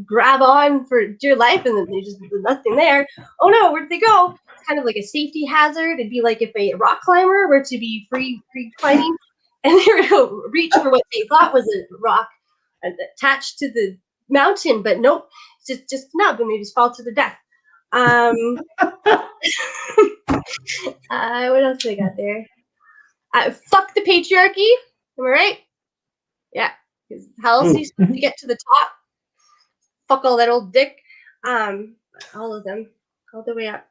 grab on for dear life and then there's nothing there. Oh no, where'd they go? It's kind of like a safety hazard. It'd be like if a rock climber were to be free climbing and they were to reach for what they thought was a rock attached to the mountain, but nope, it's just snub and they just fall to their death. What else do I got there? Fuck the patriarchy. Am I right? Yeah. Because how else are you supposed to get to the top? Fuck all that old dick. All of them, all the way up.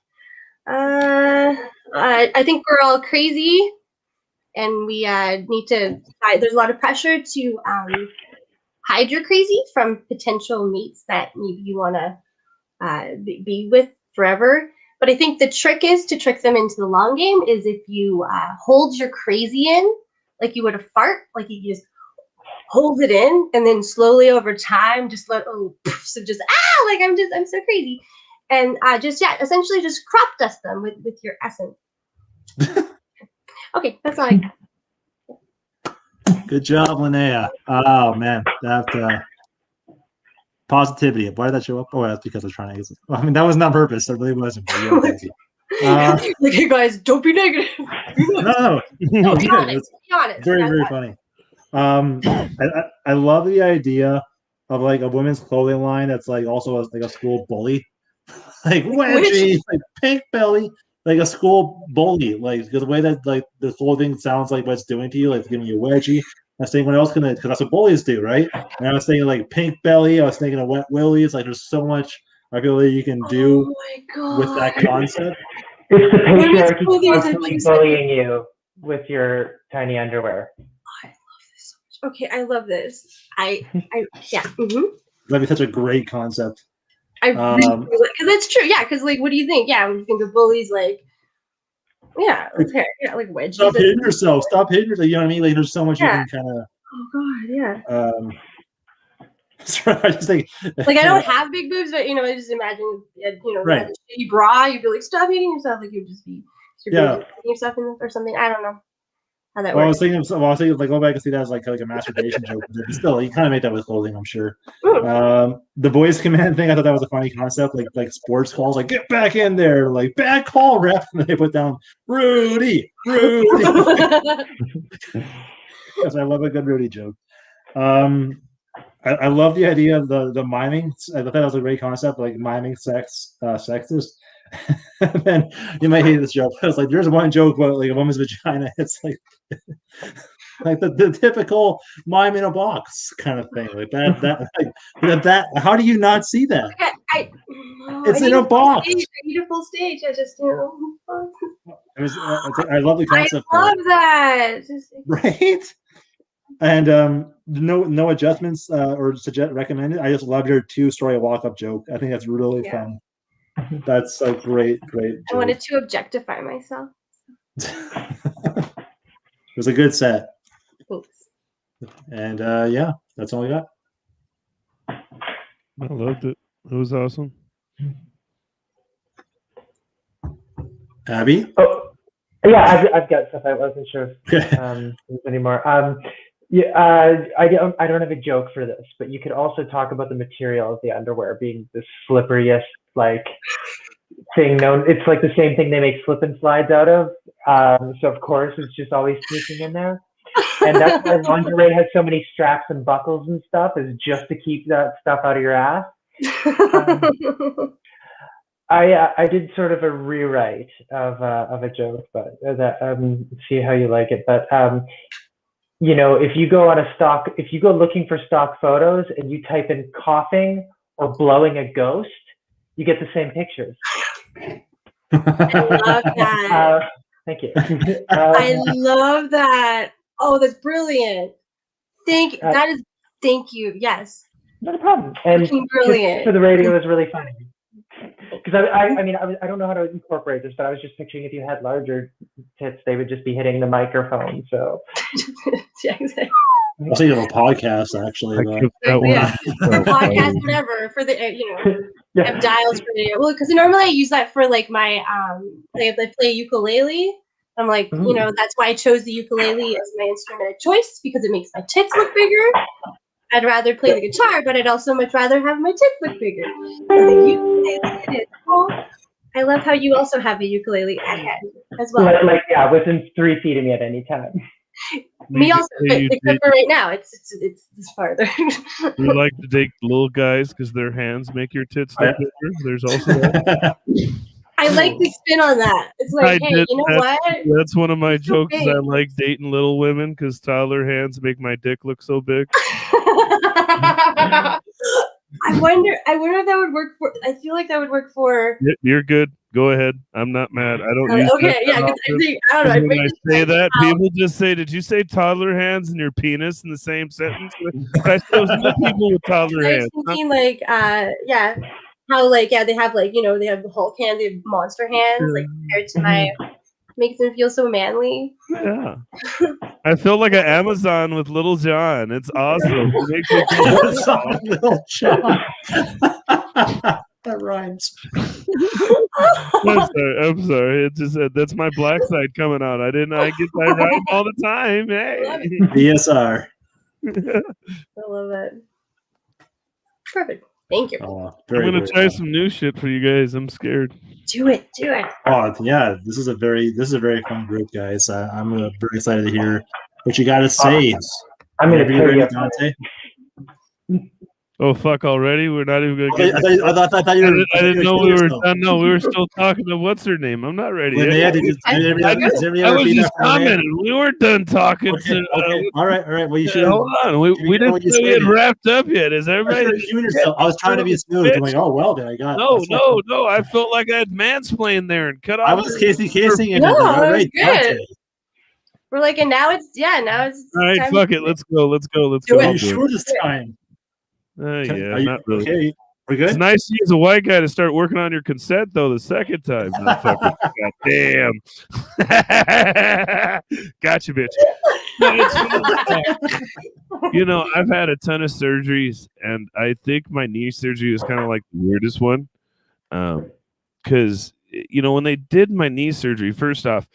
I think we're all crazy, and we need to. There's a lot of pressure to hide your crazy from potential mates that maybe you want to be with forever. But I think the trick is to trick them into the long game. Is if you hold your crazy in like you would a fart, like you just hold it in and then slowly over time just let so just like I'm so crazy and essentially just crop dust them with your essence. Okay, that's all I got. Good job, Linnea. Oh man, that positivity. Why did that show up? Oh, that's because I was trying to use it. Well, I mean, that wasn't on purpose. It really wasn't. But you're crazy. Like, hey guys, don't be negative. No, be honest. Be honest. Very, very funny. I love the idea of like a women's clothing line that's like also like a school bully, like wedgie, like pink belly, like a school bully, like the way that like the clothing sounds like what it's doing to you, like giving you a wedgie. I was thinking what else because that's what bullies do, right? And I was thinking like pink belly. I was thinking of wet willies. Like there's so much I feel like you can do with that concept. It's the patriarchy constantly bullying you with your tiny underwear. Okay, I love this. Yeah. Mm-hmm. That'd be such a great concept. Because it's true. Yeah, because like, what do you think? Yeah, when you think of bullies, like, okay, like wedgies. Stop hitting yourself. Stop hitting yourself. You know what I mean? Like, there's so much you can kind of. Oh God, yeah. Sorry, I just think. Like I don't have big boobs, but I just imagine, right. A shitty bra. You'd be like, stop hitting yourself. Like you'd just be, hitting yourself in or something. I don't know. That I was thinking like go back and see that as like a masturbation joke. But still, you kind of made that with clothing, I'm sure. The boys command thing, I thought that was a funny concept, like sports calls, like get back in there, like bad call, ref, and they put down Rudy. Yes, I love a good Rudy joke. I love the idea of the miming. I thought that was a great concept, like miming sexist. And then you might hate this joke. It's like there's one joke about like a woman's vagina. It's like the typical mime in a box kind of thing. Like that. How do you not see that? It's in a box. A beautiful stage. I just I love the concept. I love that. Right. And no adjustments or recommended. I just love your 2-story walk-up joke. I think that's really fun. That's a great joke. I wanted to objectify myself. It was a good set. Thanks. And that's all I got. I loved it. It was awesome. Abby? Oh, yeah, I've got stuff. I wasn't sure if anymore. I don't have a joke for this, but you could also talk about the material of the underwear being the slipperiest thing known. It's like the same thing they make slip and slides out of. So of course it's just always sneaking in there. And that's why lingerie has so many straps and buckles and stuff, is just to keep that stuff out of your ass. I did sort of a rewrite of a joke, but that see how you like it. But you know, if you go looking for stock photos and you type in coughing or blowing a ghost, you get the same pictures. I love that. Thank you. I love that. Oh, that's brilliant. Thank you. Yes. Not a problem. And Fucking brilliant. for the radio, it was really funny. Because I mean, I don't know how to incorporate this, but I was just picturing if you had larger tits, they would just be hitting the microphone. So Yeah, exactly. I was thinking of a podcast, actually. I but- give that one Yeah. so Podcast, funny. whatever, for the I yeah. have dials for the well, because normally I use that for like my like if I play ukulele. I'm like, you know, that's why I chose the ukulele as my instrument of choice because it makes my tits look bigger. I'd rather play the guitar, but I'd also much rather have my tits look bigger. So the ukulele it is. Oh, I love how you also have a ukulele at hand as well. Like yeah, within 3 feet of me at any time. Me also, but You except for right now, it's farther. You like to date little guys because their hands make your tits look bigger. There's also that. I like the spin on that. It's like, hey, you know what? That's one of my It's so jokes. Is I big. like dating little women because toddler hands make my dick look so big. I wonder if that would work for. I feel like that would work for. You're good. Go ahead. I'm not mad. I don't use Okay, that yeah, because often. I think I don't know. When I say that, how- people just say, "Did you say toddler hands and your penis in the same sentence?" But I still know people with toddler I hands. was thinking like, yeah, how like they have like they have the Hulk hands, they have monster hands, like compared to my, makes them feel so manly. Yeah, I feel like an Amazon with Little John. It's awesome. It makes me feel Sorry, Little John. That rhymes. I'm sorry. It just that's my black side coming out. I rhyme all the time. Hey. BSR. I love it. Perfect. Thank you. Oh, I'm very, gonna very try fun. some new shit for you guys. I'm scared. Do it. Oh yeah, this is a very fun group, guys. I'm very excited to hear what you got to say. I'm going to Whenever you're tear ready, you up. Dante. Oh fuck! Already? We're not even gonna get. I thought you were. I didn't know we were still. done. No, we were still talking to what's her name. I'm not ready. Linnea, yet. did anybody I ever was feed just that for Linnea? commenting. We weren't done talking. Okay, to, okay. All right. Well, you should. hold on. We you know didn't what you say we had said. wrapped up yet. Is everybody? I was trying to be smooth. I'm like, oh well, then I got. No, that's no, like- no. I felt like I had mansplained there and cut off. I was casing and No, all that was right, good. Dante. We're like, and now it's All right, time fuck to- it. Let's go. Do go. it. Are you sure this time? Yeah, Are you- not really. Okay, we're It's good. nice to use a white guy to start working on your consent, though, the second time. No, fucking, God damn. Gotcha, bitch. You know, I've had a ton of surgeries, and I think my knee surgery is kind of like the weirdest one. Because, you know, when they did my knee surgery, first off,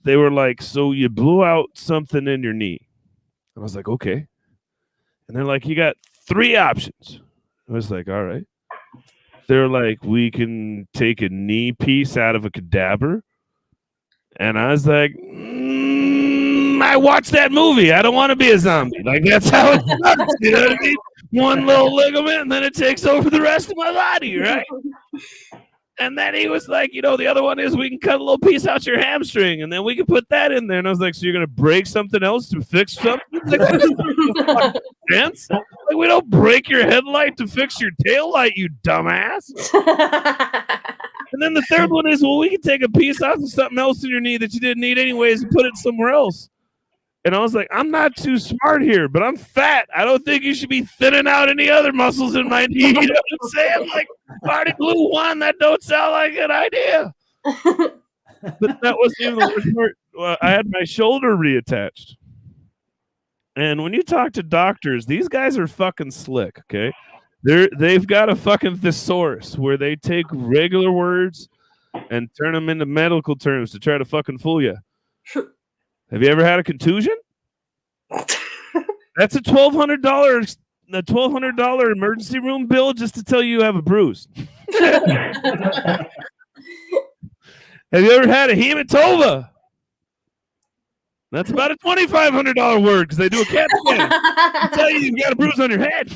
they were like, so you blew out something in your knee. I was like, okay. And they're like, you got 3 options. I was like, all right. They're like, we can take a knee piece out of a cadaver. And I was like, I watched that movie. I don't want to be a zombie. Like, that's how it starts. You know what I mean? One little ligament, and then it takes over the rest of my body, right? And then he was like, you know, the other one is we can cut a little piece out your hamstring, and then we can put that in there. And I was like, so you're going to break something else to fix something? Like, dance? Like, we don't break your headlight to fix your tail light, you dumbass. And then the third one is, well, we can take a piece off of something else in your knee that you didn't need anyways and put it somewhere else. And I was like, I'm not too smart here, but I'm fat. I don't think you should be thinning out any other muscles in my knee. You know what I'm saying? Like, already blew one. That don't sound like a good idea. But that wasn't even the worst part. I had my shoulder reattached. And when you talk to doctors, these guys are fucking slick, okay? They've got a fucking thesaurus where they take regular words and turn them into medical terms to try to fucking fool you. Have you ever had a contusion? That's a $1,200 emergency room bill just to tell you have a bruise. Have you ever had a hematoma? That's about a $2,500 word because they do a CAT scan. They tell you you've got a bruise on your head.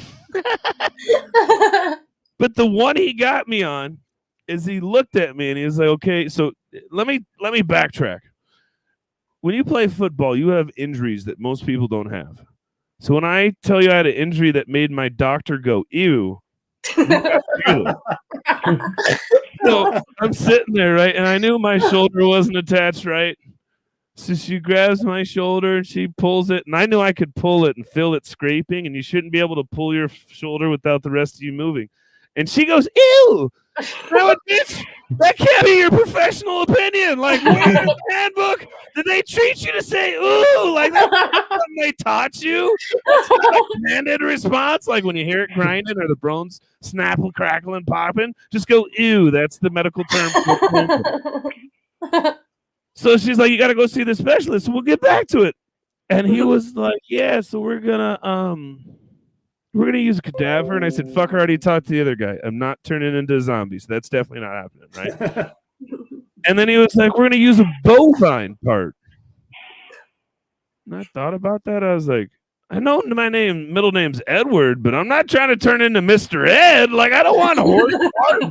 But the one he got me on is he looked at me and he was like, okay, so let me backtrack. When you play football, you have injuries that most people don't have. So when I tell you I had an injury that made my doctor go, ew, so I'm sitting there, right? And I knew my shoulder wasn't attached, right? So she grabs my shoulder and she pulls it. And I knew I could pull it and feel it scraping. And you shouldn't be able to pull your shoulder without the rest of you moving. And she goes, ew. No, bitch, that can't be your professional opinion. Like, where in the handbook did they treat you to say, ooh, like that's something they taught you? That's not a standard response. Like when you hear it grinding or the bones snapping, crackling, popping, just go, ew. That's the medical term. So she's like, you got to go see the specialist. So we'll get back to it. And he was like, yeah, so we're gonna use a cadaver. And I said, fuck, I already talked to the other guy. I'm not turning into zombies. That's definitely not happening, right? And then he was like, we're gonna use a bovine part. And I thought about that. I was like, I know my middle name's Edward, but I'm not trying to turn into Mr. Ed. Like, I don't want a horse part.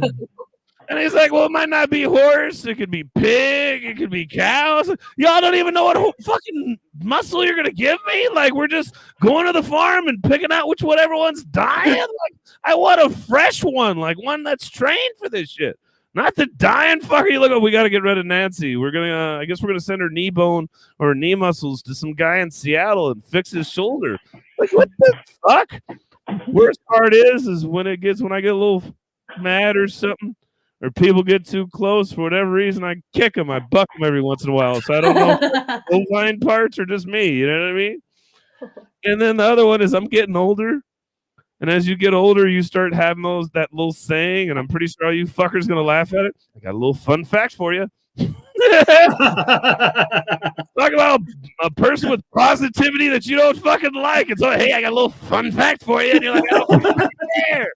And he's like, well, it might not be horse. It could be pig. It could be cows. Y'all don't even know what fucking muscle you're going to give me? Like, we're just going to the farm and picking out whatever one's dying? Like, I want a fresh one, like one that's trained for this shit. Not the dying fucker. You look up, we got to get rid of Nancy. We're going to, I guess we're going to send her knee bone or knee muscles to some guy in Seattle and fix his shoulder. Like, what the fuck? Worst part is when I get a little mad or something, or people get too close for whatever reason, I kick them. I buck them every once in a while. So I don't know if bovine parts or just me. You know what I mean? And then the other one is I'm getting older. And as you get older, you start having that little saying, and I'm pretty sure all you fuckers going to laugh at it. I got a little fun fact for you. Talk about a person with positivity that you don't fucking like. And so, hey, I got a little fun fact for you. And you're like, I don't fucking care.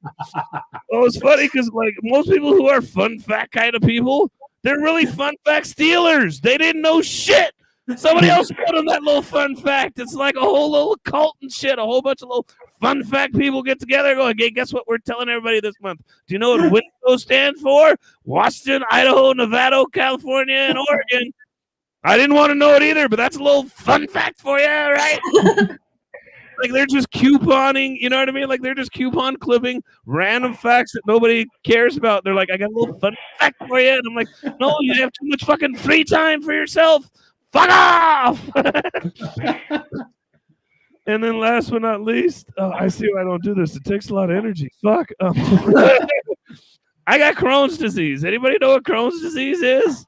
Well, it's funny because like most people who are fun fact kind of people, they're really fun fact stealers. They didn't know shit. Somebody else put them that little fun fact. It's like a whole little cult and shit. A whole bunch of little fun fact people get together and go, hey, guess what we're telling everybody this month? Do you know what WINCO stands for? Washington, Idaho, Nevada, California, and Oregon. I didn't want to know it either, but that's a little fun fact for you, right? Like they're just couponing, you know what I mean? Like they're just coupon clipping random facts that nobody cares about. They're like, I got a little fun fact for you. And I'm like, no, you have too much fucking free time for yourself. Fuck off! And then last but not least, I see why I don't do this. It takes a lot of energy. Fuck. I got Crohn's disease. Anybody know what Crohn's disease is?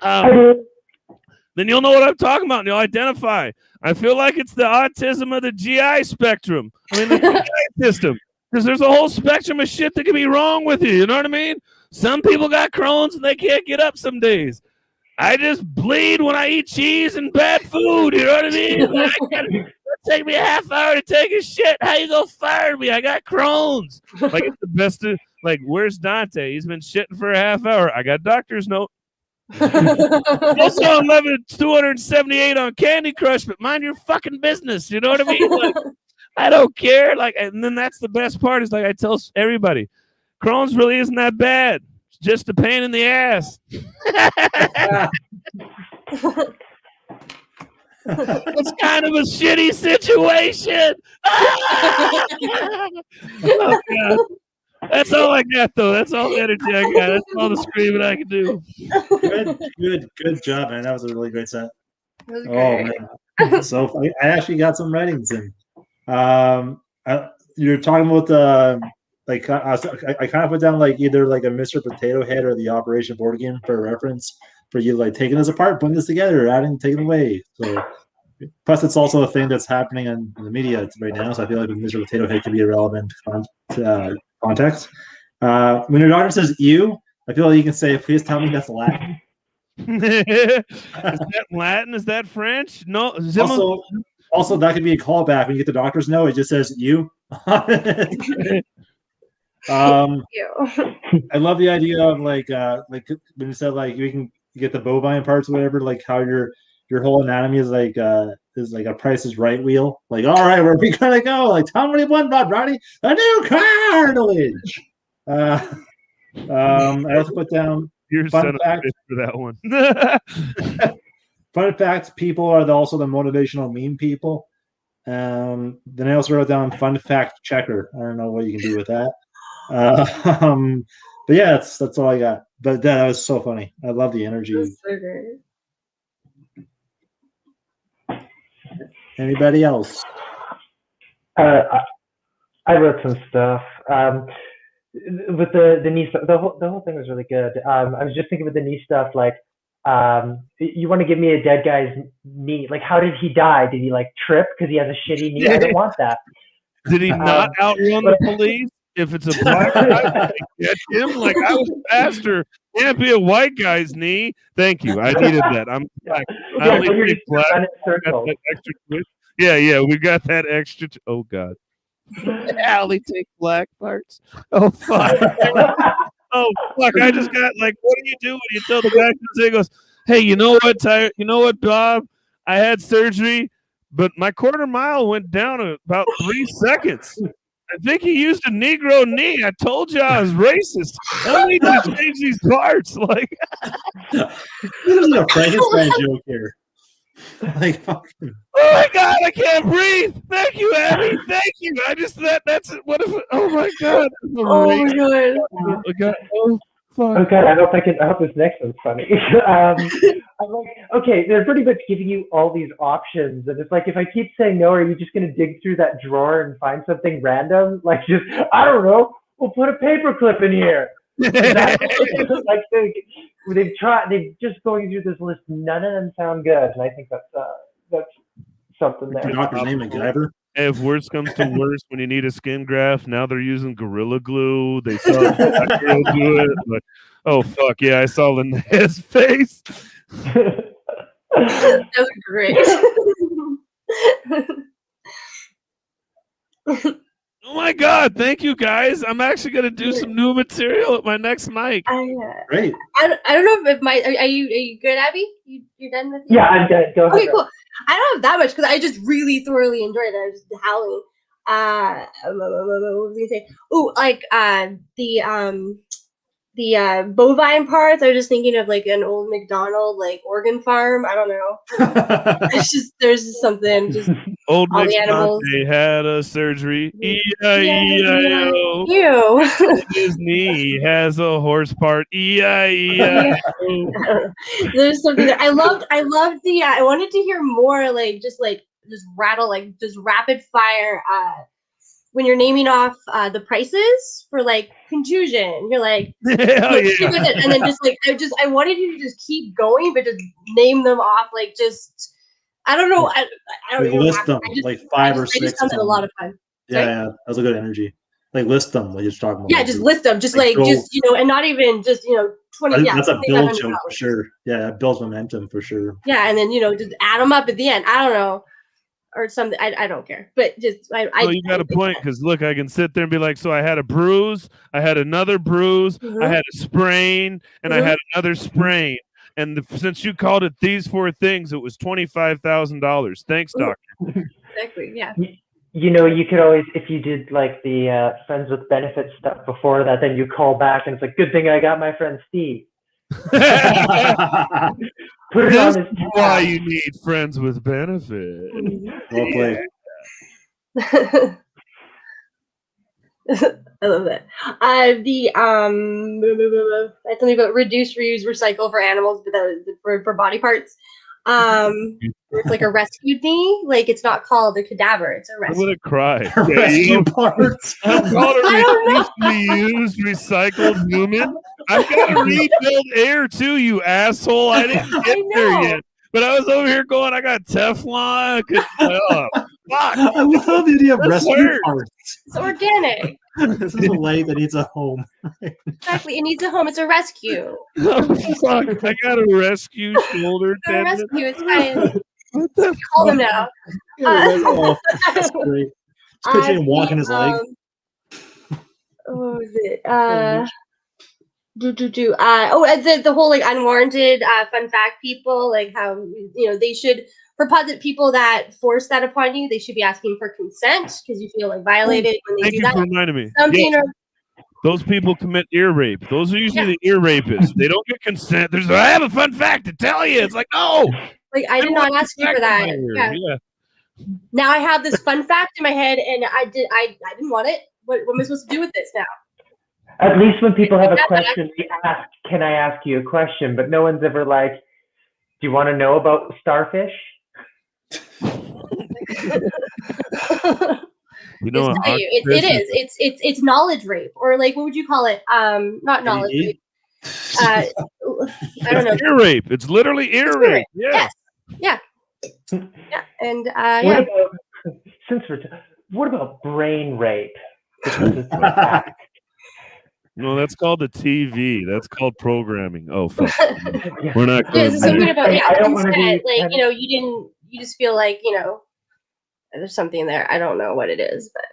Then you'll know what I'm talking about and you'll identify. I feel like it's the autism of the GI spectrum. I mean, the GI system. Because there's a whole spectrum of shit that can be wrong with you. You know what I mean? Some people got Crohn's and they can't get up some days. I just bleed when I eat cheese and bad food. You know what I mean? It'll take me a half hour to take a shit. How you gonna fire me? I got Crohn's. Like it's the best of, like, where's Dante? He's been shitting for a half hour. I got doctor's note. Also, I'm level 278 on Candy Crush, but mind your fucking business. You know what I mean? Like, I don't care. Like, and then that's the best part is like I tell everybody, Crohn's really isn't that bad. It's just a pain in the ass. It's kind of a shitty situation. Oh, God. That's all I got, though. That's all the energy I got. That's all the screaming I can do. Good job, man. That was a really great set. That was great. Man. So I actually got some writings in. You're talking about I kind of put down like either like a Mr. Potato Head or the Operation Board Game for reference for you, like taking this apart, putting this together, adding, taking away. So plus it's also a thing that's happening in the media right now. So I feel like Mr. Potato Head could be a relevant context. When your doctor says "you," I feel like you can say, "Please tell me that's Latin." Is that Latin? Is that French? No. Also, that could be a callback when you get the doctor's note. It just says "you." I love the idea of like when you said like you can get the bovine parts or whatever, like how your whole anatomy is like a Price is Right wheel. Like, all right, where are we gonna go? Like, tell me one, Roddy, a new cartilage. I also put down You're Fun son of a fact. bitch for that one. fun facts. People are also the motivational meme people. Then I also wrote down fun fact checker. I don't know what you can do with that. But yeah, that's all I got. But that was so funny. I love the energy. That's so great. Anybody else? I wrote some stuff. With the knee stuff, the whole thing was really good. I was just thinking with the knee stuff, like, you want to give me a dead guy's knee? Like, how did he die? Did he like trip because he has a shitty knee? I don't want that. Did he not outrun the police? If it's a black guy, get him. Like, I was a pastor. Can't be a white guy's knee. Thank you. I needed that. I'm black. I only you're take just black. running Got circles. that extra twist. Yeah, we got that extra. Oh God. I only take black parts. Oh fuck. Oh fuck. I just got like, what do you do when you tell the guy comes in and goes, hey, you know what, Tyler? You know what, Bob? I had surgery, but my quarter mile went down about 3 seconds. I think he used a Negro knee. I told you I was racist. I need to change these parts. Like, There's a Frankenstein joke here. Like, fucking. oh my God, I can't breathe. Thank you, Abby. Thank you. I just that's it. What if? Oh my God. Oh my god. Oh my God. Oh fuck. Oh god, I hope this next one's funny. I'm like, okay, they're pretty much giving you all these options, and it's like, if I keep saying no, are you just gonna dig through that drawer and find something random? Like, just, I don't know, we'll put a paperclip in here. Like, they've just going through this list. None of them sound good, and I think that's something Your there. doctor's name MacGyver. If worse comes to worse, when you need a skin graft, now they're using Gorilla Glue. They saw that girl do it. Like, oh fuck yeah, I saw Linnea's face. That was great. Oh my God, thank you guys. I'm actually gonna do some new material at my next mic. Great. I don't know if my are you good, Abby? You're done with it? Yeah, I'm dead. Go ahead. Okay, cool. I don't have that much because I just really thoroughly enjoyed it. I was just howling. What was I gonna say? Oh, like the bovine parts. I was just thinking of like an old McDonald like organ farm. I don't know. It's just there's just something just Old all the Nick animals. Dante had a surgery. E-I-E-I-O. Ew. His knee has a horse part. E-I-E-I-O. There's something that I loved the I wanted to hear more like just rattle like just rapid fire when you're naming off the prices for like contusion. You're like Hell yeah. and then just like I wanted you to just keep going but just name them off like just I don't know I don't Like know list them like five or I six. just found it a lot of fun. Yeah, that was a good energy. Like list them. Like just talking about. Yeah, just list them. Just Like, like go- just and not even just 20. Yeah, That's a build joke $2,500. for sure. Yeah, that builds momentum for sure. Yeah, and then just add them up at the end. I don't know, or something. I don't care, but just Well, you got a point because look, I can sit there and be like, so I had a bruise, I had another bruise, I had a sprain, and I had another sprain. And since you called it these 4 things, it was $25,000. Thanks, doctor. Exactly. Yeah. You could always, if you did like the friends with benefits stuff before that, then you call back and it's like, good thing I got my friend Steve. Put it This on is his why tab. you need friends with benefits. Well played. I love that. That's something about reduce, reuse, recycle for animals, but that was for body parts. It's like a rescue knee. Like it's not called a cadaver. It's a I'm rescue. gonna cry. Rescue parts. I'm called I a don't know. reused, recycled human. I've got to rebuild air too, you asshole. I didn't get there know. yet. But I was over here going, I got Teflon. Fuck. I love the idea of This rescue hurts. parts. It's organic. This is a leg that needs a home. Exactly. It needs a home. It's a rescue. Oh, fuck. I got a rescue shoulder It's a tendon. rescue. It's fine. What the Call them fuck? now. Oh, that's great. Just picture him walking his leg. What was it? The whole like unwarranted fun fact people, like how they should, for positive people that force that upon you, they should be asking for consent because you feel like violated when they Thank do you that. for reminding me. Something Yes. Those people commit ear rape. Those are usually the ear rapists. They don't get consent. There's I have a fun fact to tell you. It's like, no. Like I did not ask you for that. Yeah. Now I have this fun fact in my head, and I didn't want it. What am I supposed to do with this now? At least when people have a question, they ask, "Can I ask you a question?" But no one's ever like, "Do you want to know about starfish?" You know, it's knowledge rape, or like what would you call it? Not knowledge rape. I don't know. Ear rape. It's literally ear rape. Yeah. Yes. Yeah. And what about, what about brain rape? No, that's called the TV. That's called programming. Oh, fuck. We're not Yeah, going so something about I don't want to consent, be like you just feel like there's something there. I don't know what it is, but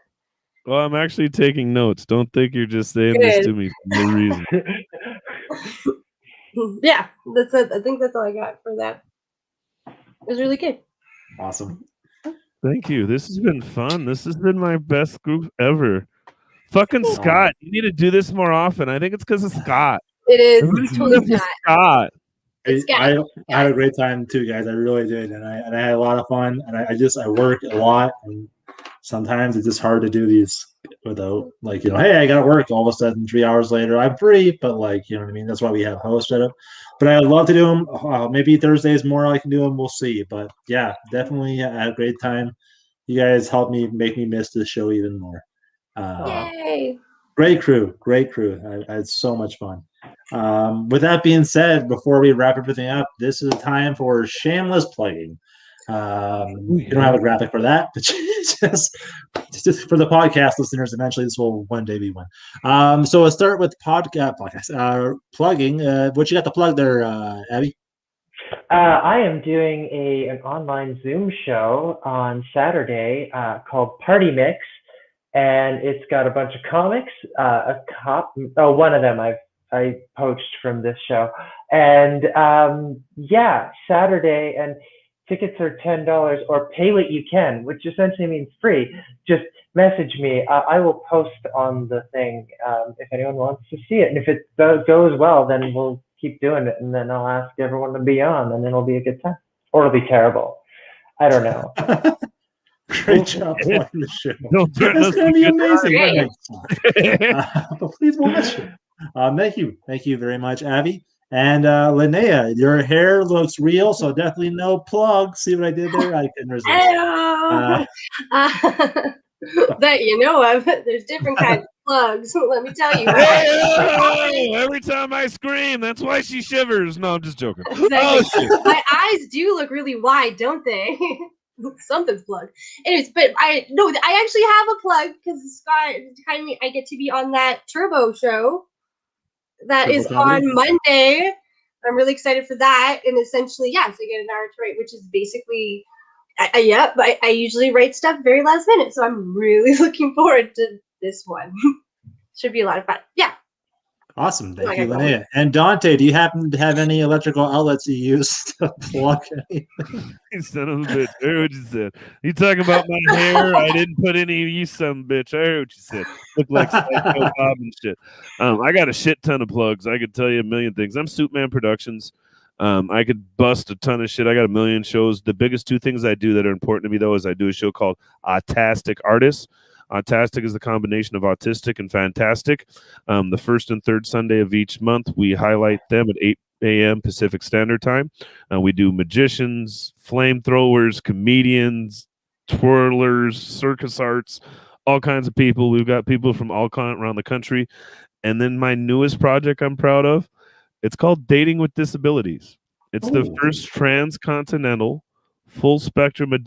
Well, I'm actually taking notes. Don't think you're just saying this to me for no reason. yeah, that's it. I think that's all I got for that. It was really good. Awesome. Thank you. This has been fun. This has been my best group ever. Fucking Scott, you need to do this more often. I think it's because of Scott. It is. Everybody's It's totally doing it for Scott. Scott. I had a great time too, guys. I really did, and I had a lot of fun. And I work a lot, and sometimes it's just hard to do these without hey, I got to work. All of a sudden, 3 hours later, I'm free. But you know what I mean. That's why we have hosts set up. But I would love to do them. Maybe Thursdays more I can do them. We'll see. But yeah, definitely had a great time. You guys helped make me miss this show even more. Yay! Great crew. I had so much fun. With that being said, before we wrap everything up, this is a time for shameless plugging. You don't have a graphic for that, but just for the podcast listeners, eventually this will one day be one. So let's start with podcast plugging. What you got to plug there, Abby? I am doing an online Zoom show on Saturday called Party Mix, and it's got a bunch of comics. One of them I poached from this show, and Saturday, and tickets are $10 or pay what you can, which essentially means free. Just message me. I will post on the thing if anyone wants to see it, and if it goes well, then we'll keep doing it, and then I'll ask everyone to be on, and then it'll be a good time, or it'll be terrible. I don't know. Great job on the show. It's going to be amazing. But please watch it. Thank you very much, Abby. And Linnea, your hair looks real, so definitely no plug. See what I did there? I can resist. That there's different kinds of plugs. Let me tell you. Every time I scream, that's why she shivers. No, I'm just joking. Exactly. Oh, shit. My eyes do look really wide, don't they? Something's plugged. Anyways, but I actually have a plug because Scott I get to be on that Turbo show that is on Monday. I'm really excited for that, and essentially, so I get an hour to write, which is basically, I usually write stuff very last minute, so I'm really looking forward to this one. Should be a lot of fun. Yeah. Awesome. Thank you, Linnea. And Dante, do you happen to have any electrical outlets you use to plug anything? You son of a bitch. I heard what you said. You talking about my hair? I didn't put any of you son of a bitch. I heard what you said. Look like Psycho Bob and shit. I got a shit ton of plugs. I could tell you a million things. I'm Suitman Productions. I could bust a ton of shit. I got a million shows. The biggest two things I do that are important to me, though, is I do a show called Autastic Artists. Autastic is the combination of autistic and fantastic. The first and third Sunday of each month, we highlight them at 8 a.m. Pacific Standard Time. We do magicians, flamethrowers, comedians, twirlers, circus arts, all kinds of people. We've got people from all around the country. And then my newest project I'm proud of, it's called Dating with Disabilities. It's the first transcontinental full spectrum of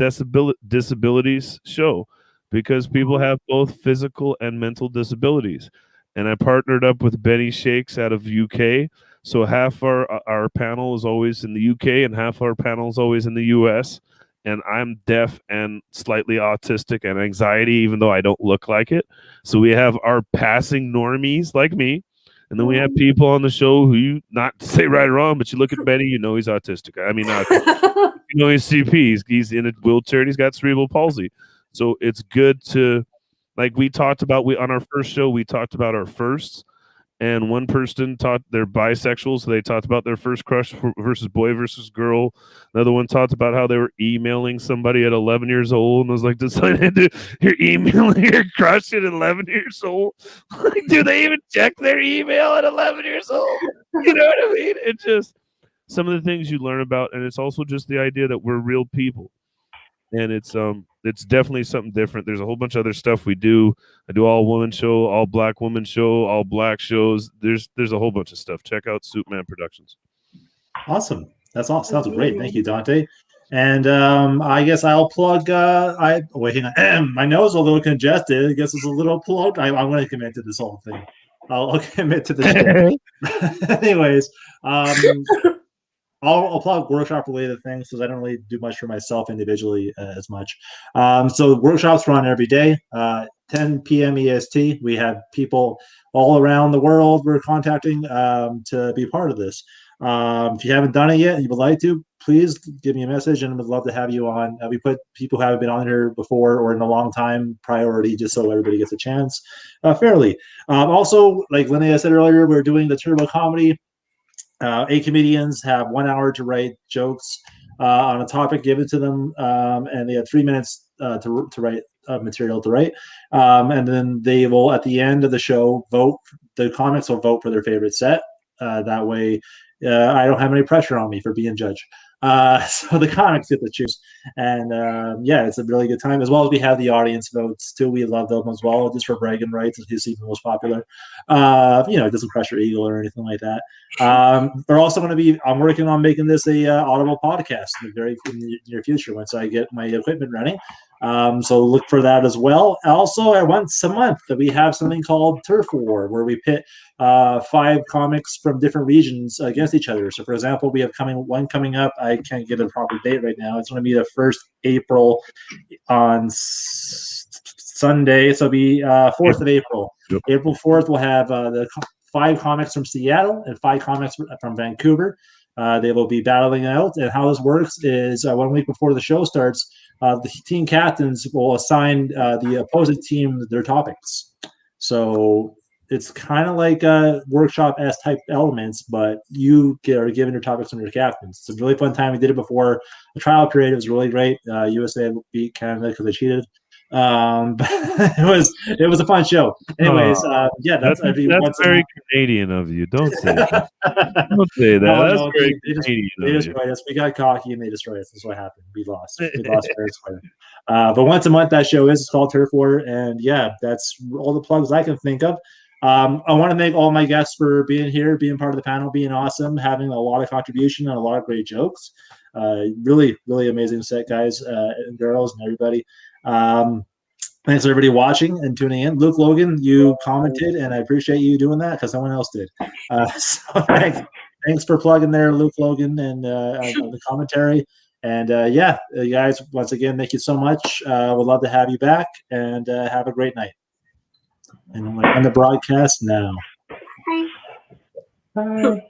disabilities show, because people have both physical and mental disabilities. And I partnered up with Benny Shakes out of UK. So half our panel is always in the UK and half our panel is always in the US. And I'm deaf and slightly autistic and anxiety, even though I don't look like it. So we have our passing normies like me. And then we have people on the show who, you, not to say right or wrong, but you look at Benny, you know he's autistic. I mean, he's CP. He's in a wheelchair and he's got cerebral palsy. So it's good to like we talked about, on our first show, we talked about our firsts, and one person taught they're bisexual, so they talked about their first crush versus boy versus girl. Another one talked about how they were emailing somebody at 11 years old, and was like, you're emailing your crush at 11 years old? Like, do they even check their email at 11 years old? You know what I mean? It's just some of the things you learn about, and it's also just the idea that we're real people. And it's definitely something different. There's a whole bunch of other stuff we do. I do all woman show, all black woman show, all black shows. There's a whole bunch of stuff. Check out Suitman Productions. Awesome. That's awesome. Sounds great. Thank you, Dante. And I guess I'll plug. Wait, hang on. My nose is a little congested. I guess it's a little plugged. I'm going to commit to this whole thing. I'll commit to the show. Anyways, I'll plug workshop related things because I don't really do much for myself individually as much. So workshops run every day, 10 p.m. EST. We have people all around the world we're contacting to be part of this. If you haven't done it yet and you would like to, please give me a message and we'd love to have you on. We put people who haven't been on here before or in a long time priority just so everybody gets a chance fairly. Also, like Linnea said earlier, we're doing the Turbo Comedy. 8 comedians have 1 hour to write jokes on a topic given to them, and they have 3 minutes to write material to write. And then they will, at the end of the show, vote. The comics will vote for their favorite set. That way, I don't have any pressure on me for being judge. So the comics get to choose, and yeah, it's a really good time. As well as we have the audience votes too. We love them as well, just for bragging rights. Who's even most popular? It doesn't crush your ego or anything like that. We're also going to be. I'm working on making this a audible podcast in the near future once I get my equipment running. So look for that as well. Also, once a month we have something called Turf War, where we pit 5 comics from different regions against each other. So, for example, we have one coming up. I can't get a proper date right now. It's going to be the 1st April on Sunday. So it'll be 4th of April. Yep. April 4th, we'll have the 5 comics from Seattle and 5 comics from Vancouver. They will be battling out. And how this works is 1 week before the show starts, the team captains will assign the opposing team their topics. So it's kind of like workshop-esque type elements, but you are given your topics from your captains. It's a really fun time. We did it before the trial period. It was really great. USA beat Canada because they cheated. But it was a fun show. Anyways, yeah, that's very Canadian of you. Don't say that. Don't say that. That's very Canadian. They destroyed us. We got cocky and they destroyed us. That's what happened. We lost. We lost fair and square. But once a month that show is. It's called Turf War, and yeah, that's all the plugs I can think of. I want to thank all my guests for being here, being part of the panel, being awesome, having a lot of contribution and a lot of great jokes. Really, really amazing set, guys and girls and everybody. Thanks everybody watching and tuning in. Luke Logan, you commented, and I appreciate you doing that because someone else did. So thanks for plugging there, Luke Logan, and the commentary. And yeah, you guys, once again, thank you so much. Would love to have you back, and have a great night. And I'm going to end the broadcast now. Bye. Bye.